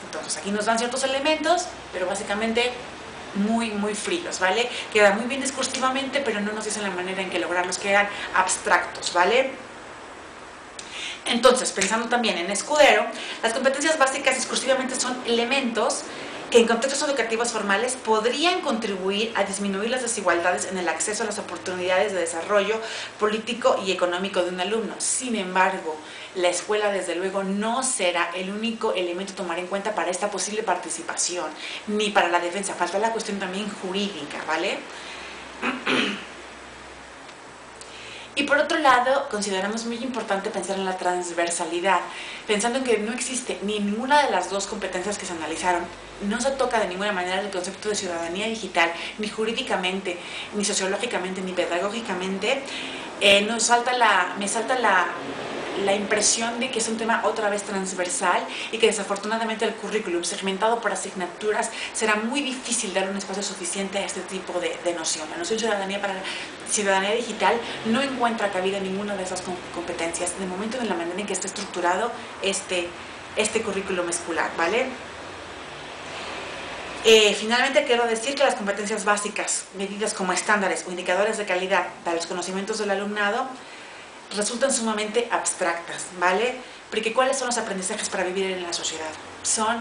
Entonces aquí nos dan ciertos elementos, pero básicamente muy fríos, ¿vale? Queda muy bien discursivamente, pero no nos dicen la manera en que lograrlos, quedan abstractos, ¿vale? Entonces, pensando también en Escudero, las competencias básicas discursivamente son elementos que en contextos educativos formales podrían contribuir a disminuir las desigualdades en el acceso a las oportunidades de desarrollo político y económico de un alumno. Sin embargo, la escuela desde luego no será el único elemento a tomar en cuenta para esta posible participación, ni para la defensa. Falta la cuestión también jurídica, ¿vale? Y por otro lado, consideramos muy importante pensar en la transversalidad, pensando en que no existe ni ninguna de las dos competencias que se analizaron, no se toca de ninguna manera el concepto de ciudadanía digital, ni jurídicamente, ni sociológicamente, ni pedagógicamente. Me salta la impresión de que es un tema otra vez transversal y que desafortunadamente el currículum segmentado por asignaturas será muy difícil dar un espacio suficiente a este tipo de noción. La noción ciudadanía digital no encuentra cabida en ninguna de esas competencias, de momento en la manera en que está estructurado este currículum escolar, ¿vale? Finalmente quiero decir que las competencias básicas, medidas como estándares o indicadores de calidad para los conocimientos del alumnado, resultan sumamente abstractas, ¿vale? Porque ¿cuáles son los aprendizajes para vivir en la sociedad? Son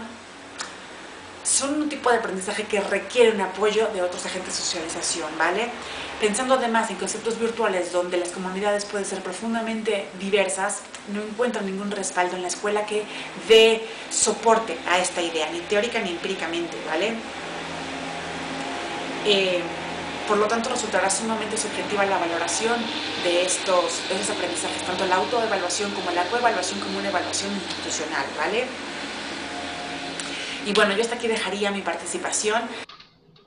un tipo de aprendizaje que requiere un apoyo de otros agentes de socialización, ¿vale? Pensando además en conceptos virtuales donde las comunidades pueden ser profundamente diversas, no encuentro ningún respaldo en la escuela que dé soporte a esta idea, ni teórica ni empíricamente, ¿vale? Por lo tanto, resultará sumamente subjetiva la valoración de esos aprendizajes, tanto la autoevaluación como la coevaluación como una evaluación institucional, ¿vale? Y bueno, yo hasta aquí dejaría mi participación.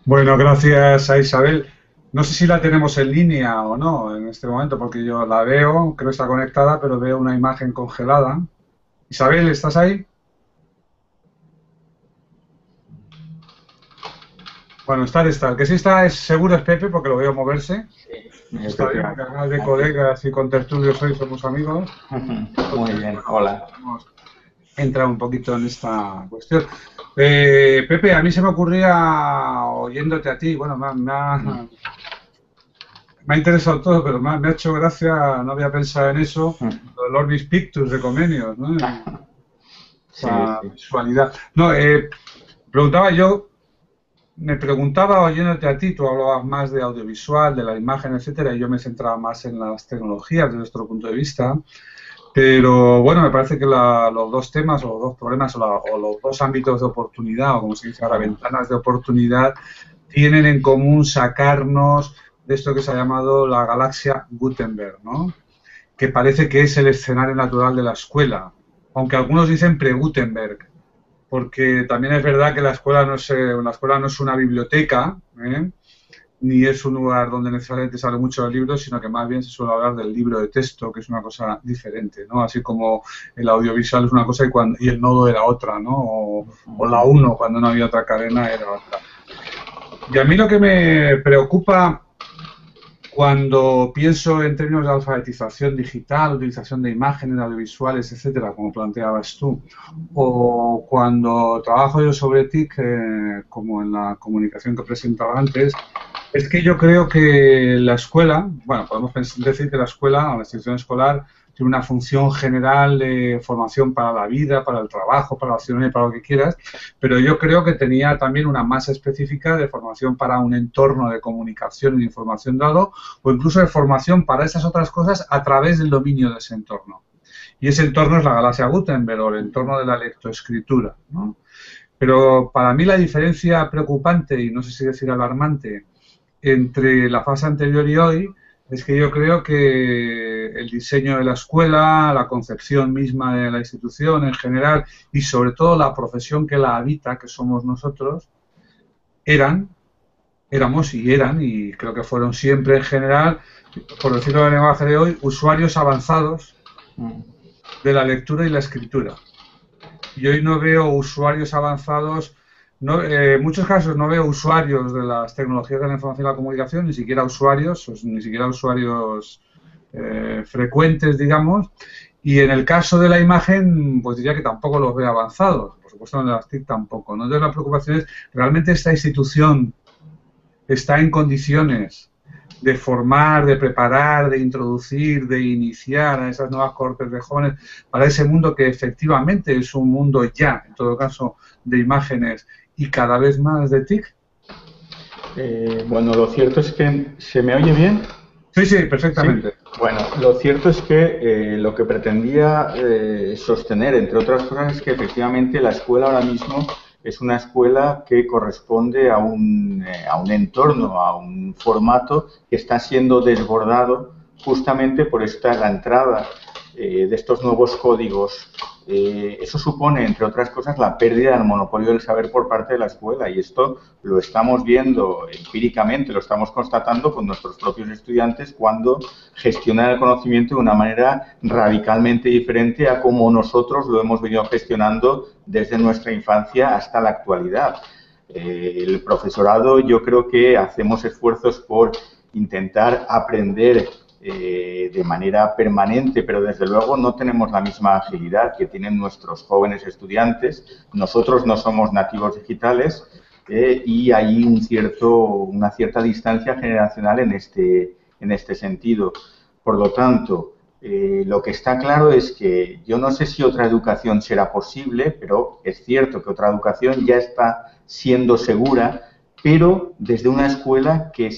Bueno, gracias a Isabel. No sé si la tenemos en línea o no en este momento, porque yo la veo, creo que está conectada, pero veo una imagen congelada. Isabel, ¿estás ahí? Bueno, está. El que sí está es seguro es Pepe, porque lo veo moverse. Sí, está bien, porque además de colegas y contertulios hoy somos amigos. Muy bien, hola. Entra un poquito en esta cuestión. Pepe, a mí se me ocurría, oyéndote a ti, bueno, me ha interesado todo, pero me ha hecho gracia, no había pensado en eso, el Orbis Pictus de Comenius, ¿no? Esa visualidad. No, me preguntaba oyéndote a ti, tú hablabas más de audiovisual, de la imagen, etcétera, y yo me centraba más en las tecnologías desde nuestro punto de vista. Pero bueno, me parece que los dos temas, o los dos problemas, o los dos ámbitos de oportunidad, o como se dice ahora, ventanas de oportunidad, tienen en común sacarnos de esto que se ha llamado la galaxia Gutenberg, ¿no? Que parece que es el escenario natural de la escuela, aunque algunos dicen pre-Gutenberg, porque también es verdad que la escuela no es una biblioteca, ni es un lugar donde necesariamente sale mucho de libros, sino que más bien se suele hablar del libro de texto, que es una cosa diferente, ¿no? Así como el audiovisual es una cosa y el nodo era otra, ¿no? O la 1, cuando no había otra cadena, era otra. Y a mí lo que me preocupa cuando pienso en términos de alfabetización digital, utilización de imágenes, audiovisuales, etcétera, como planteabas tú, o cuando trabajo yo sobre TIC, como en la comunicación que presentaba antes, es que yo creo que la escuela, bueno, podemos decir que la escuela o la institución escolar tiene una función general de formación para la vida, para el trabajo, para la ciudadanía, para lo que quieras, pero yo creo que tenía también una masa específica de formación para un entorno de comunicación y de información dado, o incluso de formación para esas otras cosas a través del dominio de ese entorno. y ese entorno es la galaxia Gutenberg o el entorno de la lectoescritura, ¿no? Pero para mí la diferencia preocupante, y no sé si decir alarmante, entre la fase anterior y hoy, es que yo creo que el diseño de la escuela, la concepción misma de la institución en general y sobre todo la profesión que la habita, que somos nosotros, éramos y creo que fueron siempre en general, por decirlo en el lenguaje de hoy, usuarios avanzados de la lectura y la escritura. Y hoy no veo usuarios avanzados, no, en muchos casos no veo usuarios de las tecnologías de la información y la comunicación, ni siquiera usuarios frecuentes, digamos, y en el caso de la imagen, pues diría que tampoco los veo avanzados, por supuesto en las TIC tampoco, ¿no? Entonces la preocupación es, ¿realmente esta institución está en condiciones de formar, de preparar, de introducir, de iniciar a esas nuevas cohortes de jóvenes para ese mundo que efectivamente es un mundo ya, en todo caso, de imágenes y cada vez más de TIC? Bueno, lo cierto es que... ¿Se me oye bien? Sí, sí, perfectamente. Sí. Bueno, lo cierto es que lo que pretendía sostener, entre otras cosas, es que efectivamente la escuela ahora mismo es una escuela que corresponde a un entorno, a un formato que está siendo desbordado justamente por la entrada de estos nuevos códigos. Eso supone, entre otras cosas, la pérdida del monopolio del saber por parte de la escuela, y esto lo estamos viendo empíricamente, lo estamos constatando con nuestros propios estudiantes cuando gestionan el conocimiento de una manera radicalmente diferente a como nosotros lo hemos venido gestionando desde nuestra infancia hasta la actualidad. El profesorado, yo creo que hacemos esfuerzos por intentar aprender de manera permanente, pero desde luego no tenemos la misma agilidad que tienen nuestros jóvenes estudiantes. Nosotros no somos nativos digitales y hay una cierta distancia generacional en este sentido. Por lo tanto, lo que está claro es que yo no sé si otra educación será posible, pero es cierto que otra educación ya está siendo segura, pero desde una escuela que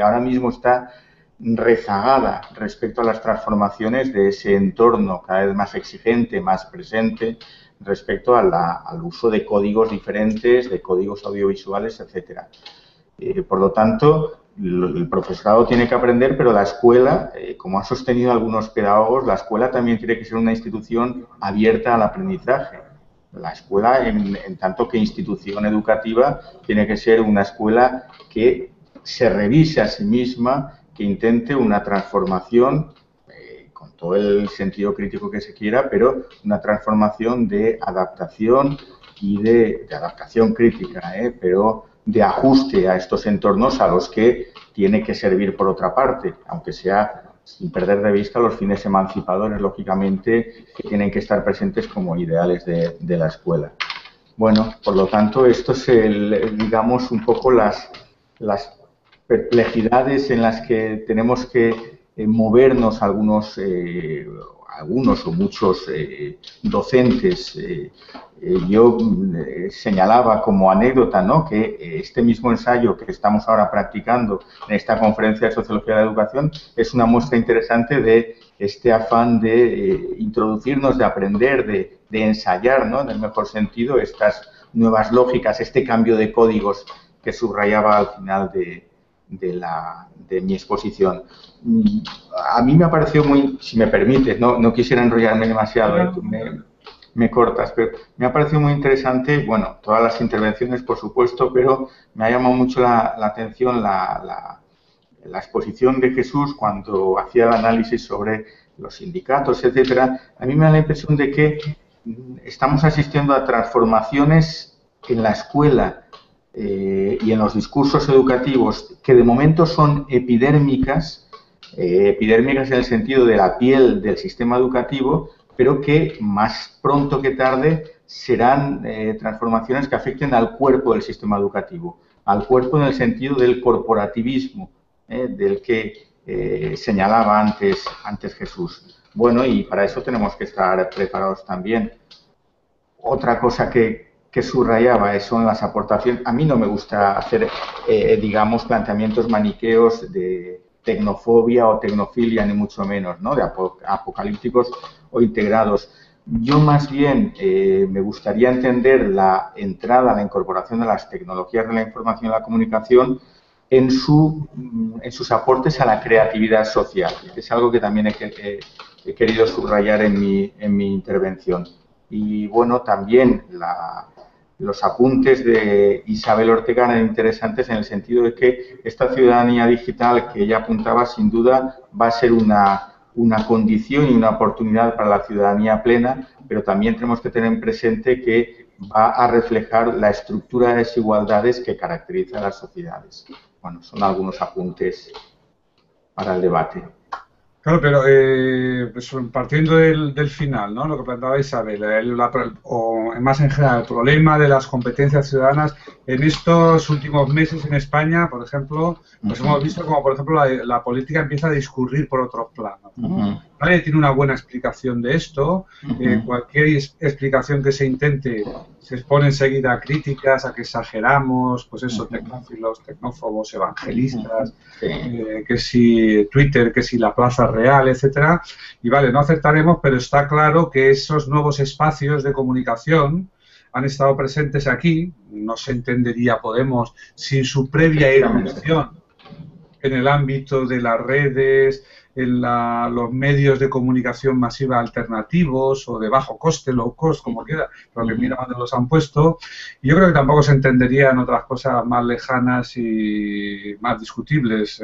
ahora mismo está rezagada respecto a las transformaciones de ese entorno cada vez más exigente, más presente, respecto al uso de códigos diferentes, de códigos audiovisuales, etcétera. Por lo tanto, el profesorado tiene que aprender, pero la escuela, como han sostenido algunos pedagogos, la escuela también tiene que ser una institución abierta al aprendizaje. La escuela, en tanto que institución educativa, tiene que ser una escuela que se revise a sí misma, que intente una transformación, con todo el sentido crítico que se quiera, pero una transformación de adaptación y de adaptación crítica, pero de ajuste a estos entornos a los que tiene que servir por otra parte, aunque sea sin perder de vista los fines emancipadores, lógicamente, que tienen que estar presentes como ideales de la escuela. Bueno, por lo tanto, esto es, digamos, un poco las perplejidades en las que tenemos que movernos algunos o muchos docentes. Yo señalaba como anécdota, ¿no?, que este mismo ensayo que estamos ahora practicando en esta conferencia de Sociología de la Educación es una muestra interesante de este afán de introducirnos, de aprender, de ensayar, ¿no?, en el mejor sentido, estas nuevas lógicas, este cambio de códigos que subrayaba al final de mi exposición. A mí me ha parecido muy, si me permites, no quisiera enrollarme demasiado, me cortas, pero me ha parecido muy interesante, bueno, todas las intervenciones, por supuesto, pero me ha llamado mucho la atención la exposición de Jesús cuando hacía el análisis sobre los sindicatos, etcétera. A mí me da la impresión de que estamos asistiendo a transformaciones en la escuela y en los discursos educativos que de momento son epidérmicas en el sentido de la piel del sistema educativo, pero que más pronto que tarde serán transformaciones que afecten al cuerpo del sistema educativo, al cuerpo en el sentido del corporativismo, del que señalaba antes Jesús. Bueno, y para eso tenemos que estar preparados también. Otra cosa que subrayaba son las aportaciones. A mí no me gusta hacer, digamos, planteamientos maniqueos de tecnofobia o tecnofilia, ni mucho menos, ¿no? De apocalípticos o integrados. Yo más bien me gustaría entender la entrada, la incorporación de las tecnologías de la información y la comunicación en sus aportes a la creatividad social, que es algo que también he querido subrayar en mi intervención. Y bueno, también los apuntes de Isabel Ortega eran interesantes en el sentido de que esta ciudadanía digital que ella apuntaba, sin duda, va a ser una condición y una oportunidad para la ciudadanía plena, pero también tenemos que tener presente que va a reflejar la estructura de desigualdades que caracteriza a las sociedades. Bueno, son algunos apuntes para el debate. Claro, pero pues partiendo del final, ¿no? Lo que planteaba Isabel, o más en general, el problema de las competencias ciudadanas en estos últimos meses en España, por ejemplo, pues hemos visto como, por ejemplo, la política empieza a discurrir por otros planos, ¿no? Nadie tiene una buena explicación de esto. Cualquier explicación que se intente se expone enseguida a críticas, a que exageramos, pues eso, tecnófilos, tecnófobos, evangelistas, que si Twitter, que si la Plaza Real, etcétera. Y vale, no acertaremos, pero está claro que esos nuevos espacios de comunicación han estado presentes aquí. No se entendería Podemos sin su previa irrupción en el ámbito de las redes, en los medios de comunicación masiva alternativos o de bajo coste, low cost, como quiera, pero que mira dónde los han puesto. Y yo creo que tampoco se entendería en otras cosas más lejanas y más discutibles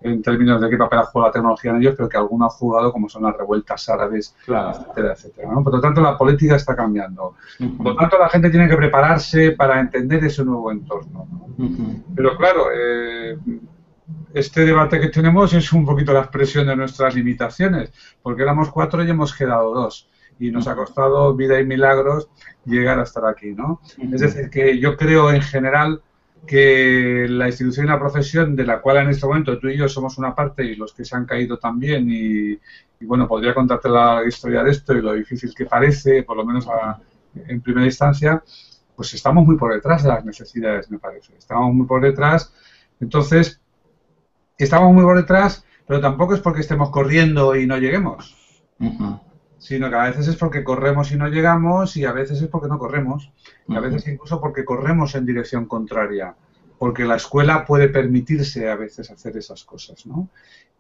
en términos de qué papel ha jugado la tecnología en ellos, pero que alguno ha jugado, como son las revueltas árabes, etcétera, etcétera, ¿no? Por lo tanto, la política está cambiando. Por lo tanto, la gente tiene que prepararse para entender ese nuevo entorno, ¿no? Pero claro, este debate que tenemos es un poquito la expresión de nuestras limitaciones, porque éramos 4 y hemos quedado 2, y nos ha costado vida y milagros llegar a estar aquí, ¿no? Es decir, que yo creo en general que la institución y la profesión, de la cual en este momento tú y yo somos una parte y los que se han caído también, y bueno, podría contarte la historia de esto y lo difícil que parece, por lo menos en primera instancia, pues estamos muy por detrás de las necesidades, me parece. Estamos muy por detrás. Entonces, estamos muy por detrás, pero tampoco es porque estemos corriendo y no lleguemos, sino que a veces es porque corremos y no llegamos, y a veces es porque no corremos, y a veces incluso porque corremos en dirección contraria, porque la escuela puede permitirse a veces hacer esas cosas, ¿no?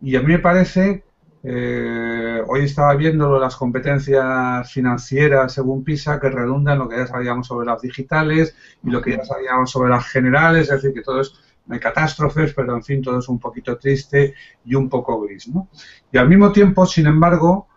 Y a mí me parece, hoy estaba viendo las competencias financieras según PISA, que redundan lo que ya sabíamos sobre las digitales y lo que ya sabíamos sobre las generales, es decir, que todo es... No hay catástrofes, pero en fin, todo es un poquito triste y un poco gris, ¿no? Y al mismo tiempo, sin embargo,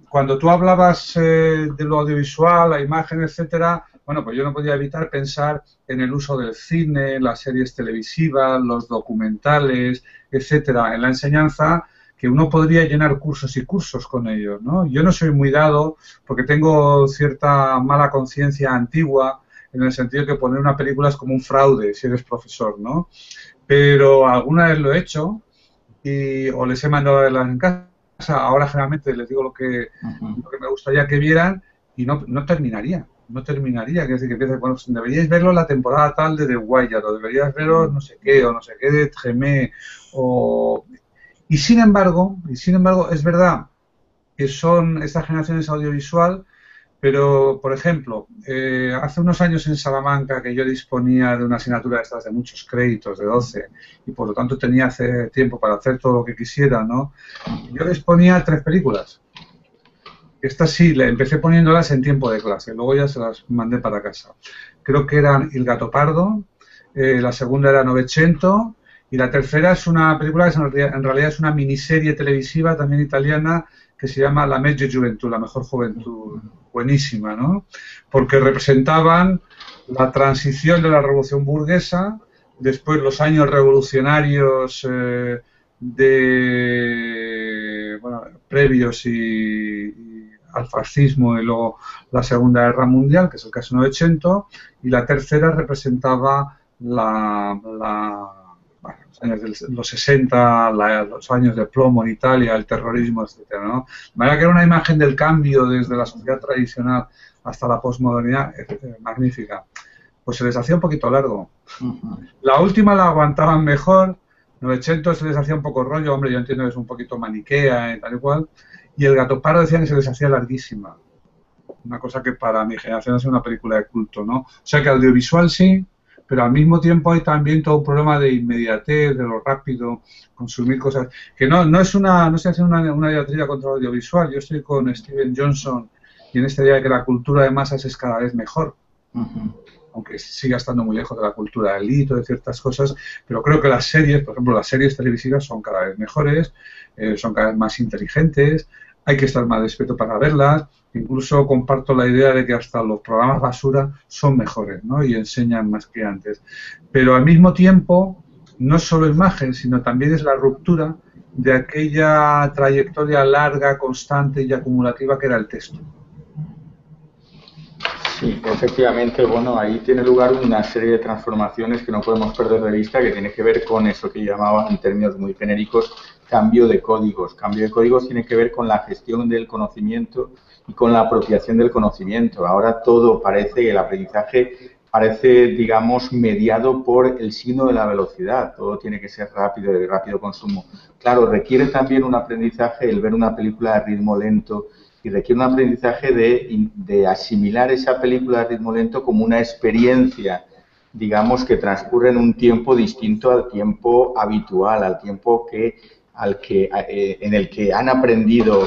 cuando tú hablabas de lo audiovisual, la imagen, etcétera, bueno, pues yo no podía evitar pensar en el uso del cine, las series televisivas, los documentales, etcétera, en la enseñanza, que uno podría llenar cursos y cursos con ellos, ¿no? Yo no soy muy dado, porque tengo cierta mala conciencia antigua, en el sentido de que poner una película es como un fraude si eres profesor, ¿no? Pero alguna vez lo he hecho o les he mandado a verlas en casa. Ahora generalmente les digo lo que me gustaría que vieran y no terminaría. No terminaría. Quiere decir que empieza, bueno, deberíais verlo la temporada tal de The Wire, o deberíais verlo no sé qué, o no sé qué de Tremé, o... Y sin embargo, es verdad que son estas generaciones audiovisual. Pero, por ejemplo, hace unos años en Salamanca que yo disponía de una asignatura de estas de muchos créditos, de 12, y por lo tanto tenía hace tiempo para hacer todo lo que quisiera, ¿no? Yo disponía 3 películas. Estas sí, le empecé poniéndolas en tiempo de clase, luego ya se las mandé para casa. Creo que eran Il Gattopardo, la segunda era Novecento, y la tercera es una película que en realidad es una miniserie televisiva también italiana que se llama La Meglio Gioventù, la mejor juventud. Buenísima, ¿no? Porque representaban la transición de la revolución burguesa, después los años revolucionarios previos y al fascismo y luego la Segunda Guerra Mundial, que es el caso Novecento, y la tercera representaba los 60, los años de plomo en Italia, el terrorismo, etcétera, ¿no? De manera que era una imagen del cambio desde la sociedad tradicional hasta la posmodernidad magnífica. Pues se les hacía un poquito largo. La última la aguantaban mejor, 900 se les hacía un poco rollo, hombre, yo entiendo que es un poquito maniquea y tal y cual, y El gato pardo decían que se les hacía larguísima. Una cosa que para mi generación es una película de culto, ¿no? O sea que audiovisual sí, pero al mismo tiempo hay también todo un problema de inmediatez, de lo rápido, consumir cosas, que no se hace una diatriba contra el audiovisual. Yo estoy con Steven Johnson y en esta idea de que la cultura de masas es cada vez mejor, aunque siga estando muy lejos de la cultura del hito, de ciertas cosas, pero creo que las series, por ejemplo, las series televisivas son cada vez mejores, son cada vez más inteligentes, hay que estar más despierto para verlas. Incluso comparto la idea de que hasta los programas basura son mejores, ¿no? Y enseñan más que antes. Pero al mismo tiempo, no es solo imagen, sino también es la ruptura de aquella trayectoria larga, constante y acumulativa que era el texto. Sí, efectivamente, bueno, ahí tiene lugar una serie de transformaciones que no podemos perder de vista, que tiene que ver con eso que llamaban en términos muy genéricos cambio de códigos. Cambio de códigos tiene que ver con la gestión del conocimiento y con la apropiación del conocimiento. Ahora todo parece, el aprendizaje parece, digamos, mediado por el signo de la velocidad. Todo tiene que ser rápido, de rápido consumo. Claro, requiere también un aprendizaje el ver una película de ritmo lento y requiere un aprendizaje de asimilar esa película de ritmo lento como una experiencia, digamos, que transcurre en un tiempo distinto al tiempo habitual, al tiempo en el que han aprendido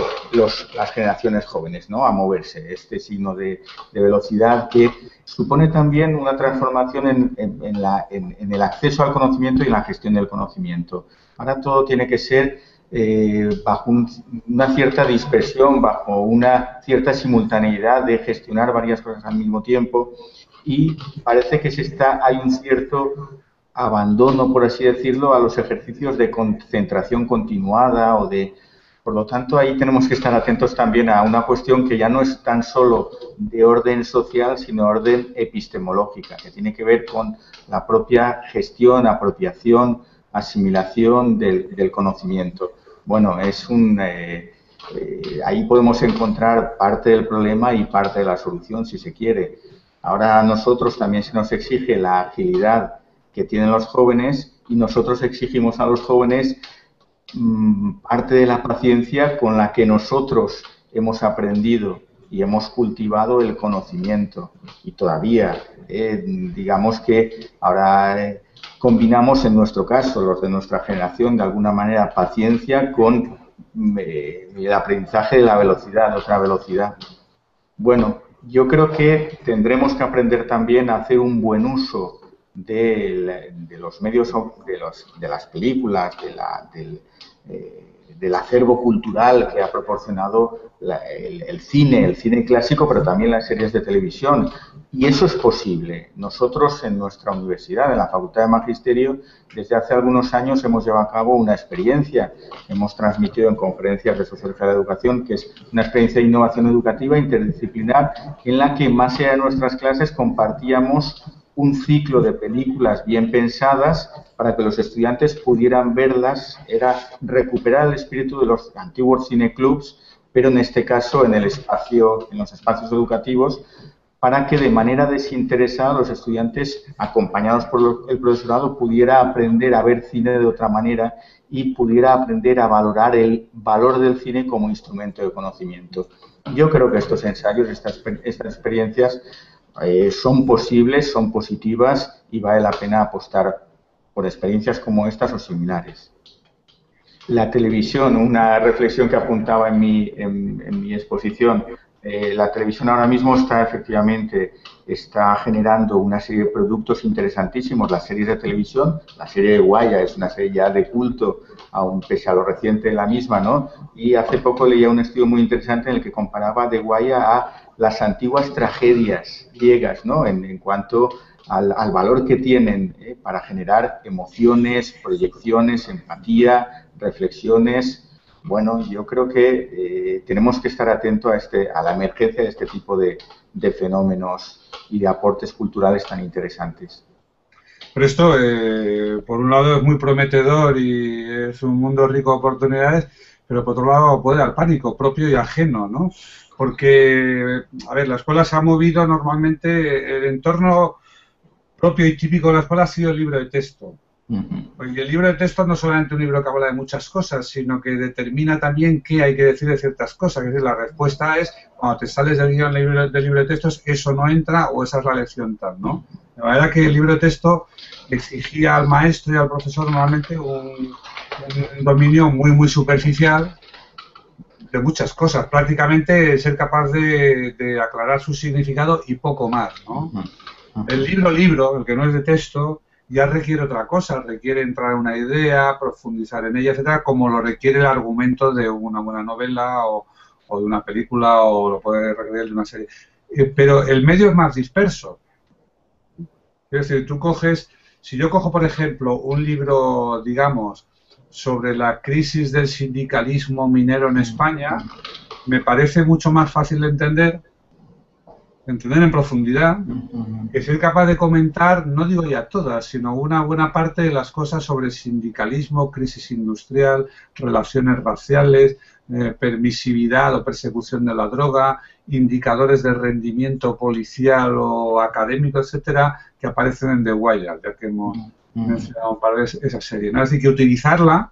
las generaciones jóvenes, ¿no?, a moverse. Este signo de velocidad que supone también una transformación en el acceso al conocimiento y en la gestión del conocimiento. Ahora todo tiene que ser bajo una cierta dispersión, bajo una cierta simultaneidad de gestionar varias cosas al mismo tiempo, y parece que hay un cierto abandono, por así decirlo, a los ejercicios de concentración continuada por lo tanto, ahí tenemos que estar atentos también a una cuestión que ya no es tan solo de orden social, sino de orden epistemológica, que tiene que ver con la propia gestión, apropiación, asimilación del conocimiento. Bueno, ahí podemos encontrar parte del problema y parte de la solución, si se quiere. Ahora a nosotros también se nos exige la agilidad que tienen los jóvenes, y nosotros exigimos a los jóvenes parte de la paciencia con la que nosotros hemos aprendido y hemos cultivado el conocimiento. Y todavía, digamos que ahora combinamos, en nuestro caso, los de nuestra generación, de alguna manera, paciencia con el aprendizaje de la velocidad, de otra velocidad. Bueno, yo creo que tendremos que aprender también a hacer un buen uso de los medios, de las películas, del acervo cultural que ha proporcionado el cine clásico, pero también las series de televisión. Y eso es posible. Nosotros en nuestra universidad, en la Facultad de Magisterio, desde hace algunos años hemos llevado a cabo una experiencia que hemos transmitido en conferencias de Sociología de la Educación, que es una experiencia de innovación educativa interdisciplinar, en la que en más allá de nuestras clases compartíamos un ciclo de películas bien pensadas para que los estudiantes pudieran verlas. Era recuperar el espíritu de los antiguos cineclubs, pero en este caso en los espacios educativos, para que de manera desinteresada los estudiantes, acompañados por el profesorado, pudiera aprender a ver cine de otra manera y pudiera aprender a valorar el valor del cine como instrumento de conocimiento. Yo creo que estos ensayos, estas experiencias, son posibles, son positivas, y vale la pena apostar por experiencias como estas o similares. La televisión, una reflexión que apuntaba en mi exposición, la televisión ahora mismo está generando una serie de productos interesantísimos. Las series de televisión, la serie de Guaya es una serie ya de culto, aun pese a lo reciente de la misma, ¿no? Y hace poco leía un estudio muy interesante en el que comparaba de Guaya a las antiguas tragedias griegas, ¿no?, en cuanto al valor que tienen para generar emociones, proyecciones, empatía, reflexiones. Bueno, yo creo que tenemos que estar atentos a la emergencia de este tipo de fenómenos y de aportes culturales tan interesantes. Pero esto, por un lado, es muy prometedor y es un mundo rico de oportunidades, pero por otro lado puede dar pánico propio y ajeno, ¿no? Porque, a ver, la escuela se ha movido normalmente, el entorno propio y típico de la escuela ha sido el libro de texto. Porque el libro de texto no es solamente un libro que habla de muchas cosas, sino que determina también qué hay que decir de ciertas cosas. Es decir, la respuesta es, cuando te sales del guión del libro de textos, eso no entra o esa es la lección tal, ¿no? De manera que el libro de texto exigía al maestro y al profesor normalmente un dominio muy, muy superficial de muchas cosas. Prácticamente ser capaz de aclarar su significado y poco más, ¿no? El libro, el que no es de texto, ya requiere otra cosa, requiere entrar en una idea, profundizar en ella, etcétera, como lo requiere el argumento de una buena novela o de una película o lo puede requerir de una serie. Pero el medio es más disperso. Es decir, si yo cojo, por ejemplo, un libro, digamos, sobre la crisis del sindicalismo minero en España, me parece mucho más fácil de entender en profundidad, que ser capaz de comentar, no digo ya todas, sino una buena parte de las cosas sobre sindicalismo, crisis industrial, relaciones raciales, permisividad o persecución de la droga, indicadores de rendimiento policial o académico, etcétera, que aparecen en The Wire, ya que hemos mencionado un par de esa serie, ¿no? Es decir, que utilizarla,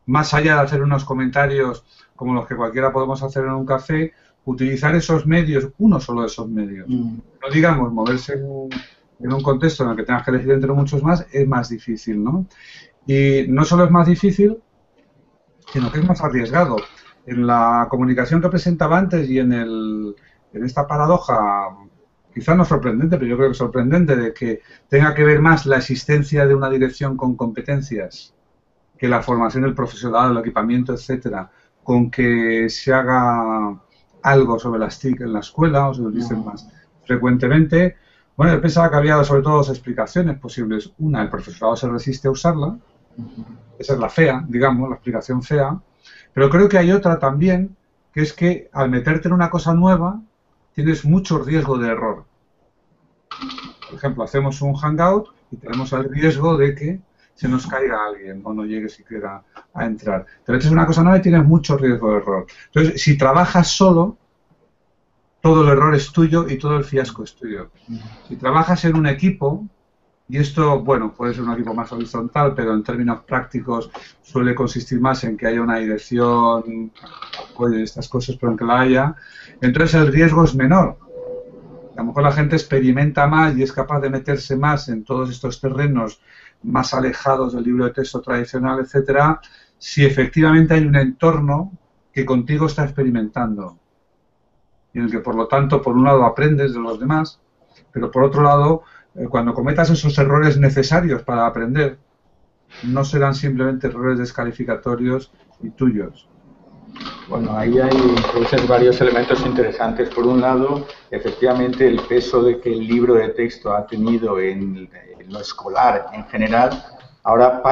más allá de hacer unos comentarios como los que cualquiera podemos hacer en un café, utilizar esos medios, uno solo de esos medios. No digamos, moverse en un contexto en el que tengas que elegir entre muchos más, es más difícil, ¿no? Y no solo es más difícil, sino que es más arriesgado. En la comunicación que presentaba antes y en esta paradoja, quizás no sorprendente, pero yo creo que sorprendente, de que tenga que ver más la existencia de una dirección con competencias que la formación del profesorado, el equipamiento, etcétera, con que se haga algo sobre las TIC en la escuela, o se lo dicen más frecuentemente. Bueno, yo pensaba que había sobre todo dos explicaciones posibles. Una, el profesorado se resiste a usarla, esa es la fea, digamos, la explicación fea, pero creo que hay otra también, que es que al meterte en una cosa nueva, tienes mucho riesgo de error. Por ejemplo, hacemos un hangout y tenemos el riesgo de que se nos caiga alguien o no llegue siquiera a entrar. Te metes en una cosa nueva y tienes mucho riesgo de error. Entonces, si trabajas solo, todo el error es tuyo y todo el fiasco es tuyo. Si trabajas en un equipo, y esto, bueno, puede ser un equipo más horizontal, pero en términos prácticos suele consistir más en que haya una dirección, apoyo estas cosas, pero en que la haya, entonces el riesgo es menor. A lo mejor la gente experimenta más y es capaz de meterse más en todos estos terrenos más alejados del libro de texto tradicional, etcétera, si efectivamente hay un entorno que contigo está experimentando y en el que, por lo tanto, por un lado aprendes de los demás, pero por otro lado, cuando cometas esos errores necesarios para aprender, no serán simplemente errores descalificatorios y tuyos. Bueno, ahí hay entonces varios elementos interesantes. Por un lado, efectivamente, el peso de que el libro de texto ha tenido en lo escolar en general. Ahora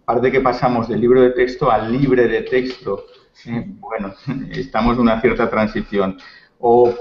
parte que pasamos del libro de texto al libre de texto. Bueno, estamos en una cierta transición. O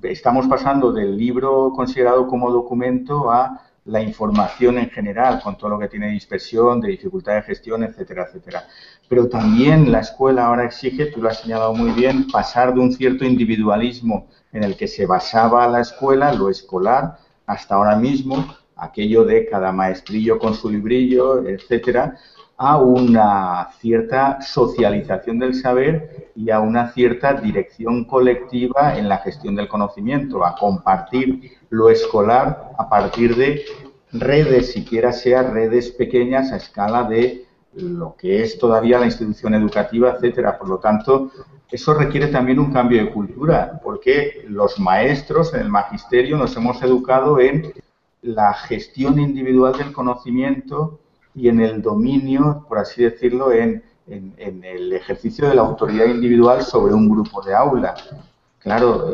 estamos pasando del libro considerado como documento a la información en general, con todo lo que tiene dispersión, de dificultad de gestión, etcétera, etcétera. Pero también la escuela ahora exige, tú lo has señalado muy bien, pasar de un cierto individualismo en el que se basaba la escuela, lo escolar, hasta ahora mismo, aquello de cada maestrillo con su librillo, etcétera, a una cierta socialización del saber y a una cierta dirección colectiva en la gestión del conocimiento, a compartir lo escolar a partir de redes, siquiera sean redes pequeñas a escala de lo que es todavía la institución educativa, etcétera. Por lo tanto, eso requiere también un cambio de cultura, porque los maestros en el magisterio nos hemos educado en la gestión individual del conocimiento y en el dominio, por así decirlo, en el ejercicio de la autoridad individual sobre un grupo de aula. Claro,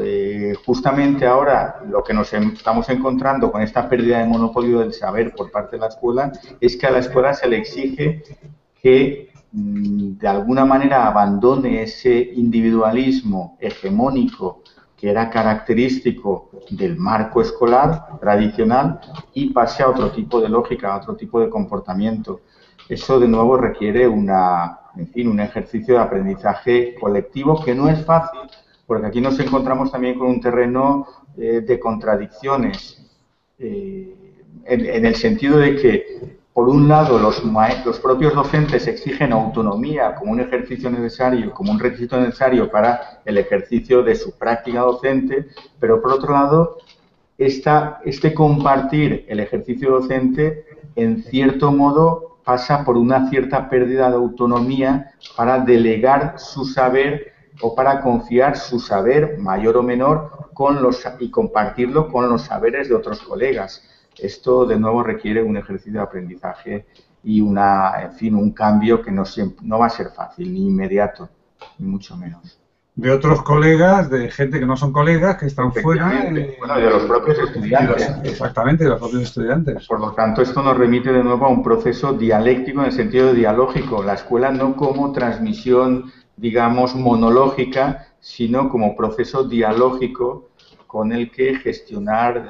justamente ahora lo que nos estamos encontrando con esta pérdida de monopolio del saber por parte de la escuela es que a la escuela se le exige que de alguna manera abandone ese individualismo hegemónico que era característico del marco escolar tradicional y pase a otro tipo de lógica, a otro tipo de comportamiento. Eso, de nuevo, requiere un ejercicio de aprendizaje colectivo que no es fácil, porque aquí nos encontramos también con un terreno de contradicciones, en el sentido de que por un lado, los propios docentes exigen autonomía como un ejercicio necesario, como un requisito necesario para el ejercicio de su práctica docente, pero por otro lado, este compartir el ejercicio docente, en cierto modo, pasa por una cierta pérdida de autonomía para delegar su saber o para confiar su saber, mayor o menor, y compartirlo con los saberes de otros colegas. Esto, de nuevo, requiere un ejercicio de aprendizaje y en fin, un cambio que no va a ser fácil, ni inmediato, ni mucho menos. De otros colegas, de gente que no son colegas, que están fuera. Bueno, de los propios estudiantes. Exactamente, de los propios estudiantes. Por lo tanto, esto nos remite de nuevo a un proceso dialéctico en el sentido dialógico. La escuela no como transmisión, digamos, monológica, sino como proceso dialógico con el que gestionar,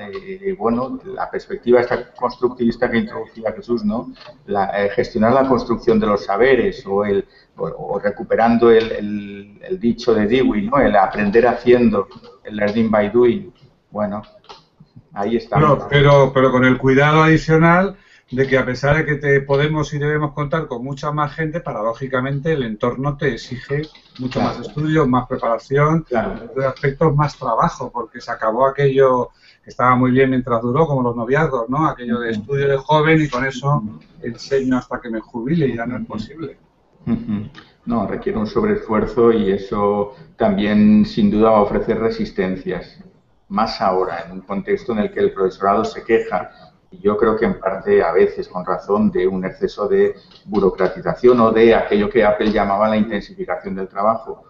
bueno, la perspectiva esta constructivista que introducía Jesús, ¿no? Gestionar la construcción de los saberes o recuperando el dicho de Dewey, ¿no? El aprender haciendo, el learning by doing. Bueno, ahí estamos. Pero con el cuidado adicional de que a pesar de que podemos y debemos contar con mucha más gente, paradójicamente el entorno te exige mucho más estudio, más preparación, de aspectos más trabajo, porque se acabó aquello que estaba muy bien mientras duró, como los noviazgos, ¿no? Aquello de estudio de joven y con eso enseño hasta que me jubile y ya no es posible. No, requiere un sobreesfuerzo y eso también sin duda va a ofrecer resistencias, más ahora, en un contexto en el que el profesorado se queja. Yo creo que en parte, a veces, con razón, de un exceso de burocratización o de aquello que Apple llamaba la intensificación del trabajo.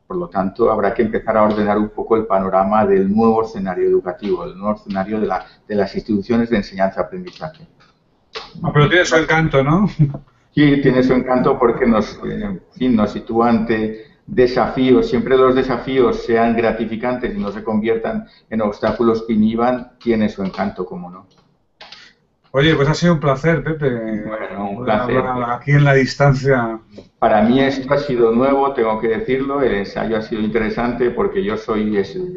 Por lo tanto, habrá que empezar a ordenar un poco el panorama del nuevo escenario educativo, el nuevo escenario de las instituciones de enseñanza-aprendizaje. Pero tiene su encanto, ¿no? Sí, tiene su encanto porque nos sitúa ante desafíos. Siempre los desafíos sean gratificantes y no se conviertan en obstáculos que inhiban, tiene su encanto, como no. Oye, pues ha sido un placer, Pepe. Bueno, un placer. Aquí en la distancia. Para mí esto ha sido nuevo, tengo que decirlo. El ensayo ha sido interesante porque yo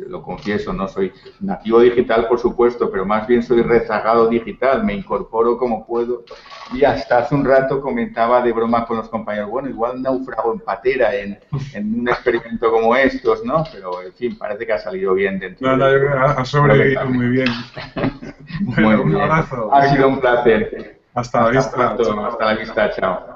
lo confieso, no soy nativo digital, por supuesto, pero más bien soy rezagado digital. Me incorporo como puedo. Y hasta hace un rato comentaba de broma con los compañeros, bueno, igual naufrago en patera en un experimento como estos, ¿no? Pero, en fin, parece que ha salido bien dentro. Ha sobrevivido muy bien. Bueno, un abrazo. Ha sido un placer. Hasta la vista. Hasta la vista, chao.